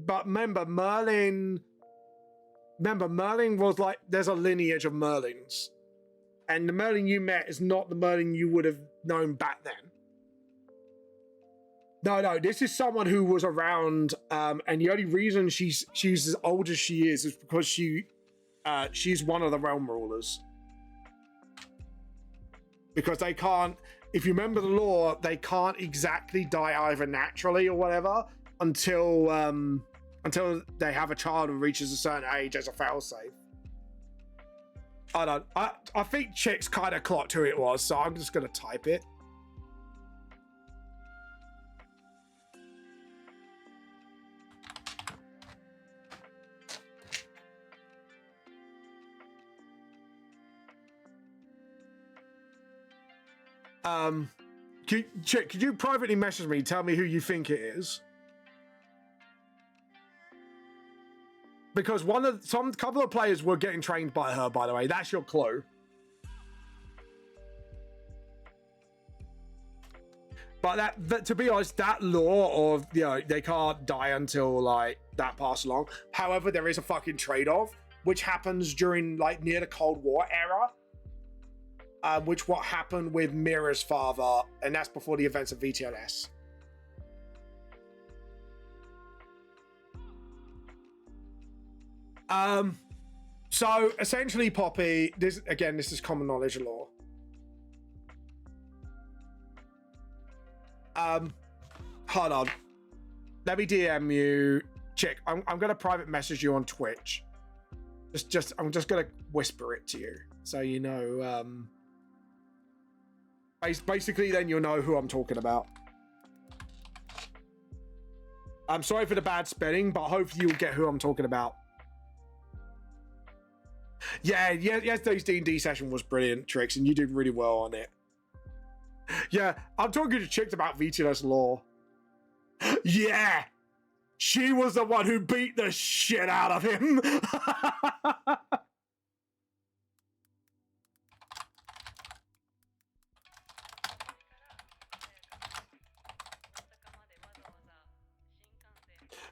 remember Merlin was like, there's a lineage of Merlins. And the Merlin you met is not the Merlin you would have known back then. No, this is someone who was around, and the only reason she's as old as she is because she's one of the realm rulers. Because they can't, if you remember the law, they can't exactly die either naturally or whatever until they have a child who reaches a certain age as a failsafe. I think Chick's kind of clocked who it was, so I'm just gonna type it. Chick, could you privately message me, tell me who you think it is? Because couple of players were getting trained by her, by the way. That's your clue. But that to be honest, that law of, you know, they can't die until like that pass along. However, there is a fucking trade-off, which happens during like near the Cold War era. Which what happened with Mira's father, and that's before the events of VTLS. So essentially, Poppy, this is common knowledge law. Hold on. Let me DM you. Chick, I'm gonna private message you on Twitch. I'm just gonna whisper it to you so you know. Basically, then you'll know who I'm talking about. I'm sorry for the bad spelling, but hopefully you'll get who I'm talking about. Yeah, yesterday's D&D session was brilliant, Trix, and you did really well on it. Yeah, I'm talking to Chicks about VTLS lore. Yeah! She was the one who beat the shit out of him!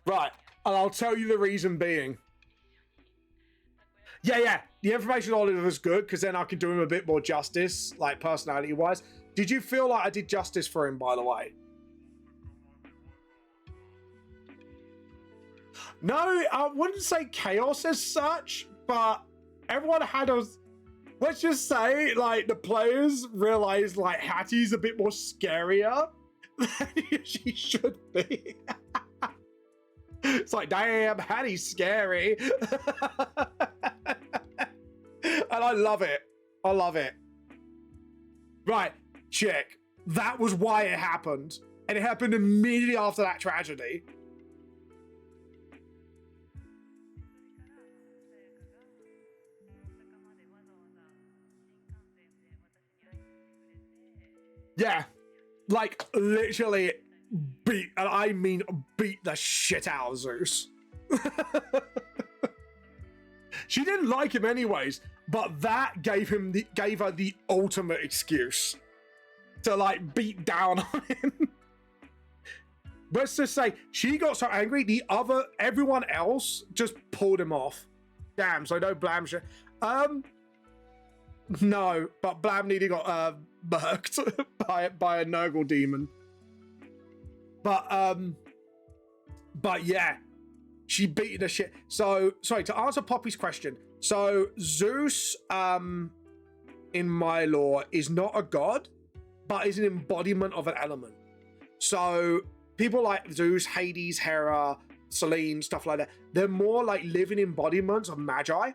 Right, and I'll tell you the reason being. Yeah, the information Oliver was good because then I could do him a bit more justice, like personality-wise. Did you feel like I did justice for him, by the way? No, I wouldn't say chaos as such, but everyone had a... Let's just say, like, the players realized, like, Hattie's a bit more scarier than she should be. It's like, damn, Hattie's scary. And I love it. I love it. Right, Chick. That was why it happened. And it happened immediately after that tragedy. Yeah. Like, literally beat, and I mean beat the shit out of Zeus. She didn't like him anyways, but that gave her the ultimate excuse to like beat down on him. Let's just say she got so angry, everyone else just pulled him off. Damn, so no Blam shit. No, but Blam nearly got murked by a Nurgle demon. But yeah, she beat the shit. So, sorry, to answer Poppy's question. So, Zeus, in my lore, is not a god, but is an embodiment of an element. So, people like Zeus, Hades, Hera, Selene, stuff like that, they're more like living embodiments of magi.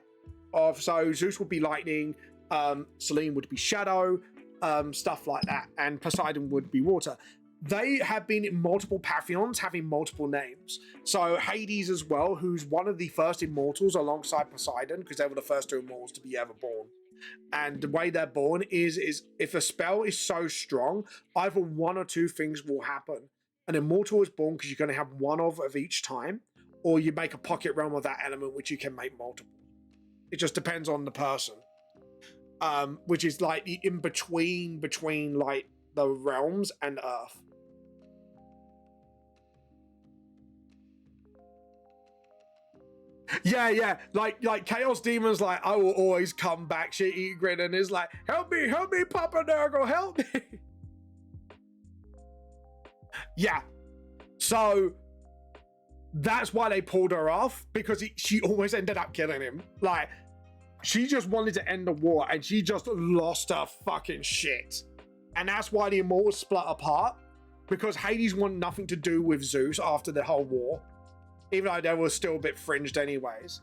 So Zeus would be lightning, Selene would be shadow, stuff like that, and Poseidon would be water. They have been in multiple pantheons, having multiple names. So Hades as well, who's one of the first immortals alongside Poseidon, because they were the first two immortals to be ever born. And the way they're born is if a spell is so strong, either one or two things will happen. An immortal is born because you're going to have one of each time, or you make a pocket realm of that element, which you can make multiple. It just depends on the person. Which is like the in-between between like the realms and Earth. Yeah. Like Chaos Demon's like, I will always come back, shit eating grin, and is like, help me, Papa Nurgle, help me. Yeah. So that's why they pulled her off, because she always ended up killing him. Like, she just wanted to end the war, and she just lost her fucking shit. And that's why the Immortals split apart, because Hades wanted nothing to do with Zeus after the whole war, even though they were still a bit fringed anyways.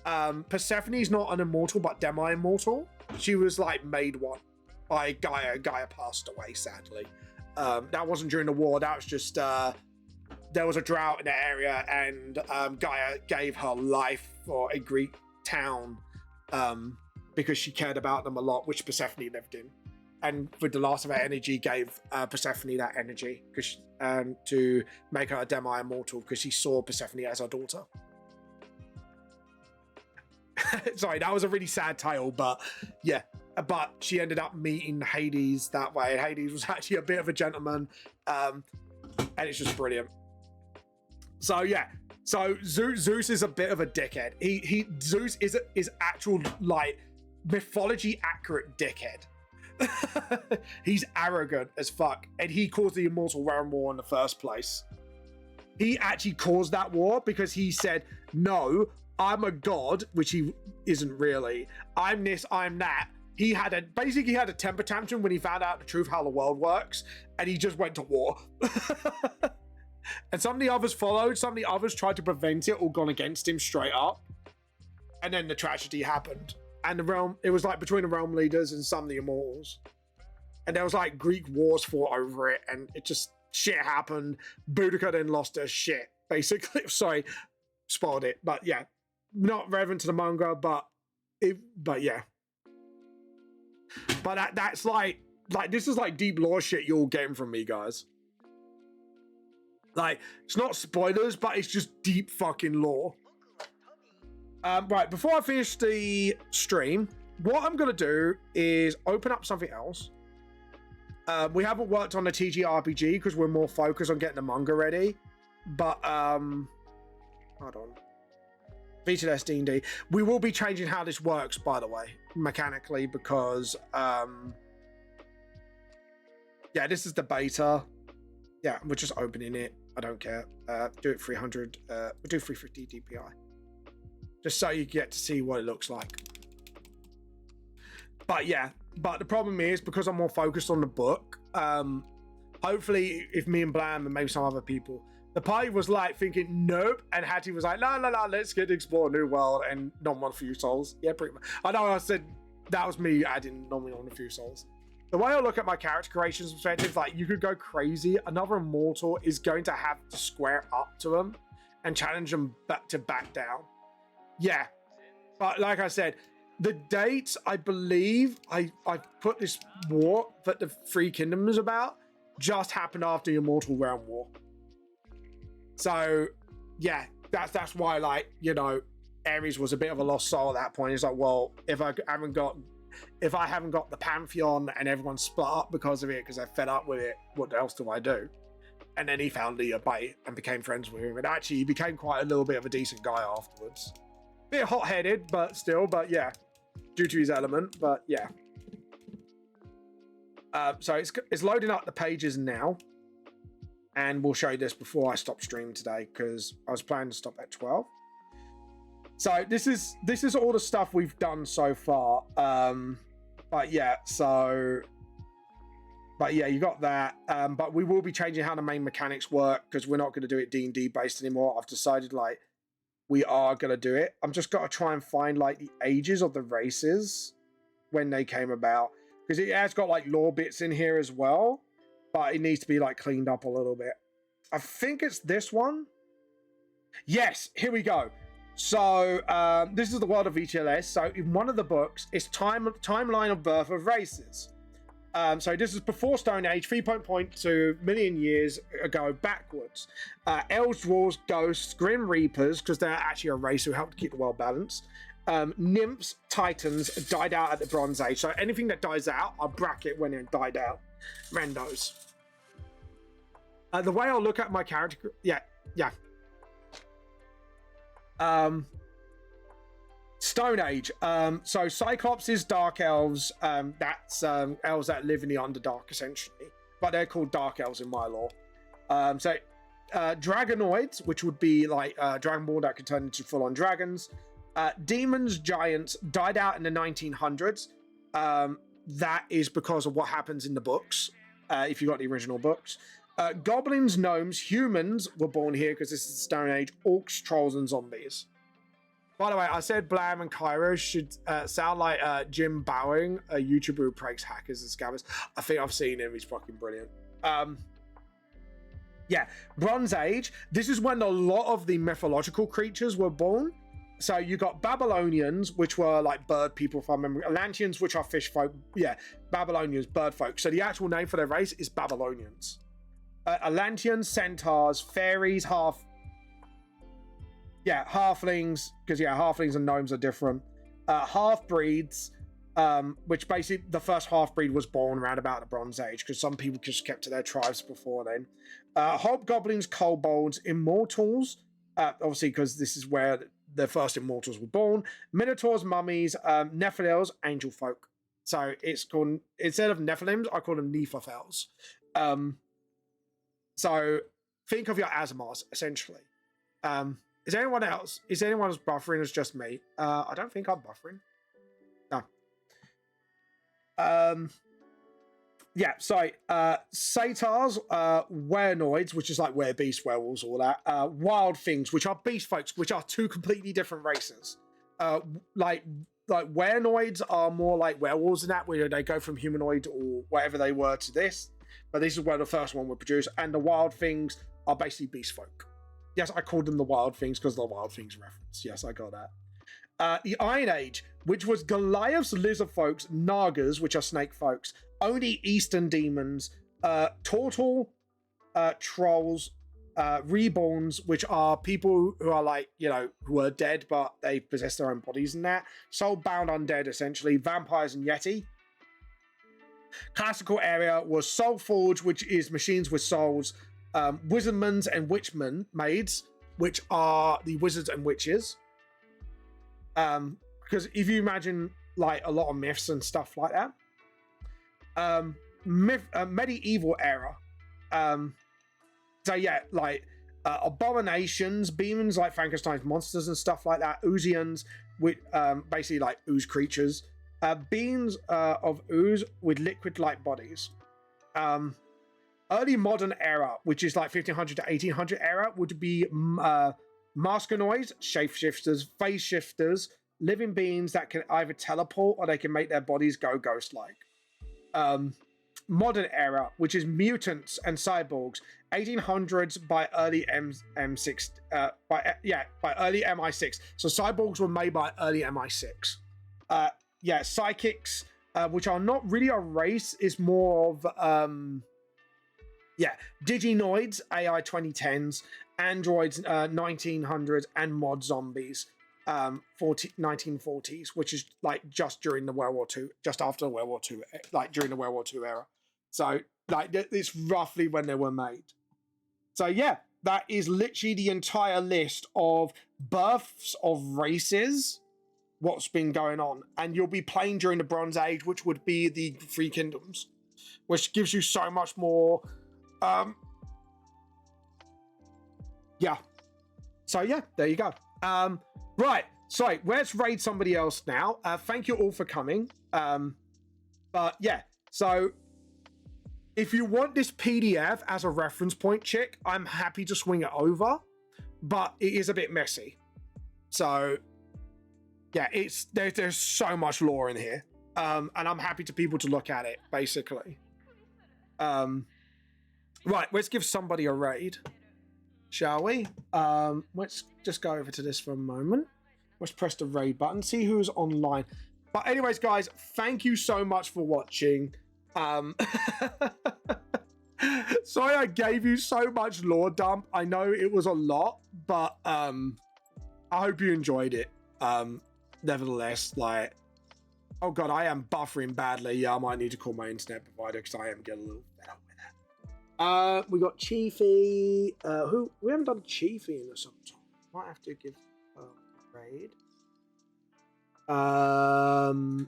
Persephone's not an immortal, but demi-immortal. She was like made one by Gaia. Gaia passed away, sadly. That wasn't during the war. That was just there was a drought in the area, and Gaia gave her life for a Greek town because she cared about them a lot, which Persephone lived in. And with the last of her energy, gave Persephone that energy to make her a demi-immortal, because she saw Persephone as her daughter. Sorry, that was a really sad tale, but yeah. But she ended up meeting Hades that way. Hades was actually a bit of a gentleman, and it's just brilliant. So yeah, so Zeus is a bit of a dickhead. Zeus is actual like mythology accurate dickhead. He's arrogant as fuck, and he caused the Immortal Realm War in the first place. He actually caused that war because he said, no, I'm a god, which he isn't really. I'm this, I'm that. He had a temper tantrum when he found out the truth how the world works, and he just went to war. And some of the others followed, some of the others tried to prevent it or gone against him straight up. And then the tragedy happened. And it was like between the realm leaders and some of the immortals. And there was like Greek wars fought over it, and it just, shit happened. Boudica then lost her shit, basically. Sorry, spoiled it. But yeah, not relevant to the manga, but yeah. But that's like this is like deep lore shit you're all getting from me, guys. Like, it's not spoilers, but it's just deep fucking lore. Right, before I finish the stream, what I'm going to do is open up something else. We haven't worked on the TGRPG because we're more focused on getting the manga ready. But, hold on. VTS D&D. We will be changing how this works, by the way, mechanically, because, yeah, this is the beta. Yeah, we're just opening it. I don't care. Do it 300. We'll do 350 DPI. Just so you get to see what it looks like. But yeah, but the problem is, because I'm more focused on the book, hopefully if me and Blam and maybe some other people, the party was like thinking, nope, and Hattie was like, no, let's get to explore a new world and non-one few souls. Yeah, pretty much. I know I said that was me adding non-one a few souls. The way I look at my character creations perspective, like, you could go crazy. Another immortal is going to have to square up to them and challenge them to back down. Yeah, but like I said, the dates, I believe I put this war that the Three Kingdoms is about just happened after the Immortal Realm War. So yeah, that's why, like, you know, Ares was a bit of a lost soul at that point. It's like, well, if I haven't got the Pantheon and everyone split up because of it, because they're fed up with it, what else do I do? And then he found the Bay and became friends with him, and actually he became quite a little bit of a decent guy afterwards. Bit hot-headed, but yeah, due to his element, but yeah. So it's loading up the pages now, and we'll show you this before I stop streaming today, because I was planning to stop at 12. So this is all the stuff we've done so far. But yeah, so But yeah, you got that. But we will be changing how the main mechanics work because we're not going to do it D&D based anymore. I've decided like we are going to do it. I'm just got to try and find like the ages of the races when they came about because it has got like lore bits in here as well, but it needs to be like cleaned up a little bit. I think it's this one. Yes, here we go. So this is the world of VTLS. So in one of the books, it's timeline of birth of races. So this is before Stone Age, 3.2 million years ago backwards. Elves, dwarves, ghosts, Grim Reapers, because they're actually a race who help to keep the world balanced. Nymphs, Titans died out at the Bronze Age. So anything that dies out, I'll bracket when it died out. Randos. The way I'll look at my character... Yeah. Stone Age. So Cyclops is Dark Elves. That's elves that live in the Underdark, essentially. But they're called Dark Elves in my lore. Dragonoids, which would be like Dragonborn that can turn into full-on dragons. Demons, giants died out in the 1900s. That is because of what happens in the books, if you got the original books. Goblins, gnomes, humans were born here because this is the Stone Age. Orcs, trolls, and zombies. By the way, I said Blam and Cairo should sound like Jim Bowing, a YouTuber who pranks hackers and scammers. I think I've seen him. He's fucking brilliant. Yeah, Bronze Age. This is when a lot of the mythological creatures were born. So you got Babylonians, which were like bird people, if I remember. Atlanteans, which are fish folk. Yeah, Babylonians, bird folk. So the actual name for their race is Babylonians. Atlanteans, centaurs, fairies, halflings, because halflings and gnomes are different. Half-breeds, which basically the first half-breed was born around about the Bronze Age, because some people just kept to their tribes before then. Hobgoblins, kobolds, immortals, obviously because this is where the first immortals were born. Minotaurs, mummies, Nephilims, angel folk. So it's called, instead of Nephilims, I call them Nephafels. So think of your Azmars, essentially. Is anyone else buffering? It's just me. I don't think I'm buffering. No. Satyrs, werenoids, which is like werebeasts, werewolves, all that. Wild things, which are beast folks, which are two completely different races. Like werenoids are more like werewolves in that, where they go from humanoid or whatever they were to this. But this is where the first one were produced. And the wild things are basically beast folk. Yes, I called them the wild things because the wild things reference. Yes, I got that. The Iron Age, which was Goliath's lizard folks, Nagas, which are snake folks, only Eastern demons, Tortle, trolls, reborns, which are people who are like, who are dead, but they possess their own bodies and that. Soul-bound undead, essentially. Vampires and Yeti. Classical area was Soulforge, which is machines with souls. Wizardmans and witchman maids, which are the wizards and witches. Because if you imagine like a lot of myths and stuff like that. Medieval era. Abominations, demons like Frankenstein's monsters and stuff like that. Oozians, with basically like ooze creatures. Beings of ooze with liquid-like bodies. Early modern era, which is like 1500 to 1800 era, would be Maskanoids, shapeshifters, phase shifters, living beings that can either teleport or they can make their bodies go ghost-like. Modern era, which is mutants and cyborgs, 1800s by early M6, by early MI6. So cyborgs were made by early MI6. Psychics, which are not really a race, is more of Diginoids, AI 2010s, androids 1900s, and mod zombies 1940s, which is like just during the World War II, just after World War II, like during the World War II era. So like it's roughly when they were made. So yeah, that is literally the entire list of births of races, what's been going on. And you'll be playing during the Bronze Age, which would be the Three Kingdoms, which gives you so much more. So yeah, there you go. Right, so let's raid somebody else now. Thank you all for coming. But yeah, so If you want this PDF as a reference point, chick, I'm happy to swing it over, but it is a bit messy. So, yeah, there's so much lore in here, and I'm happy to people to look at it, basically. Right, let's give somebody a raid, shall we? Let's just go over to this for a moment. Let's press the raid button, see who's online. But anyways, guys, thank you so much for watching. Sorry I gave you so much lore dump. I know it was a lot, but I hope you enjoyed it. Nevertheless, like, oh god, I am buffering badly. Yeah, I might need to call my internet provider because I am getting a little fed up with that. We got Chiefy. Who we haven't done Chiefy in some time. Might have to give a raid.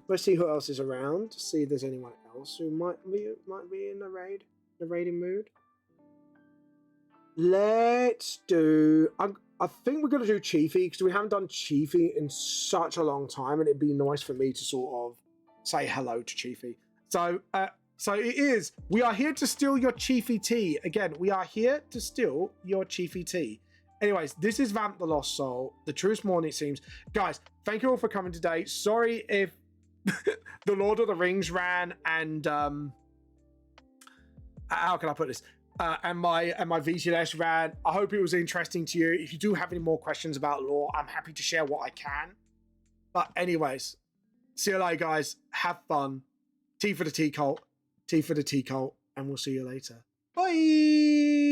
Let's see who else is around. See if there's anyone else who might be in the raiding mood. Let's do. I think we're gonna do Chiefy because we haven't done Chiefy in such a long time, and it'd be nice for me to sort of say hello to Chiefy. So it is. We are here to steal your Chiefy tea. Again, we are here to steal your Chiefy tea. Anyways, this is Vamp the Lost Soul, the truest morning, it seems. Guys, thank you all for coming today. Sorry if the Lord of the Rings ran and how can I put this? And my VCLS ran. I hope it was interesting to you. If you do have any more questions about lore, I'm happy to share what I can. But anyways, see you later, guys. Have fun. Tea for the tea cult. Tea for the tea cult. And we'll see you later. Bye.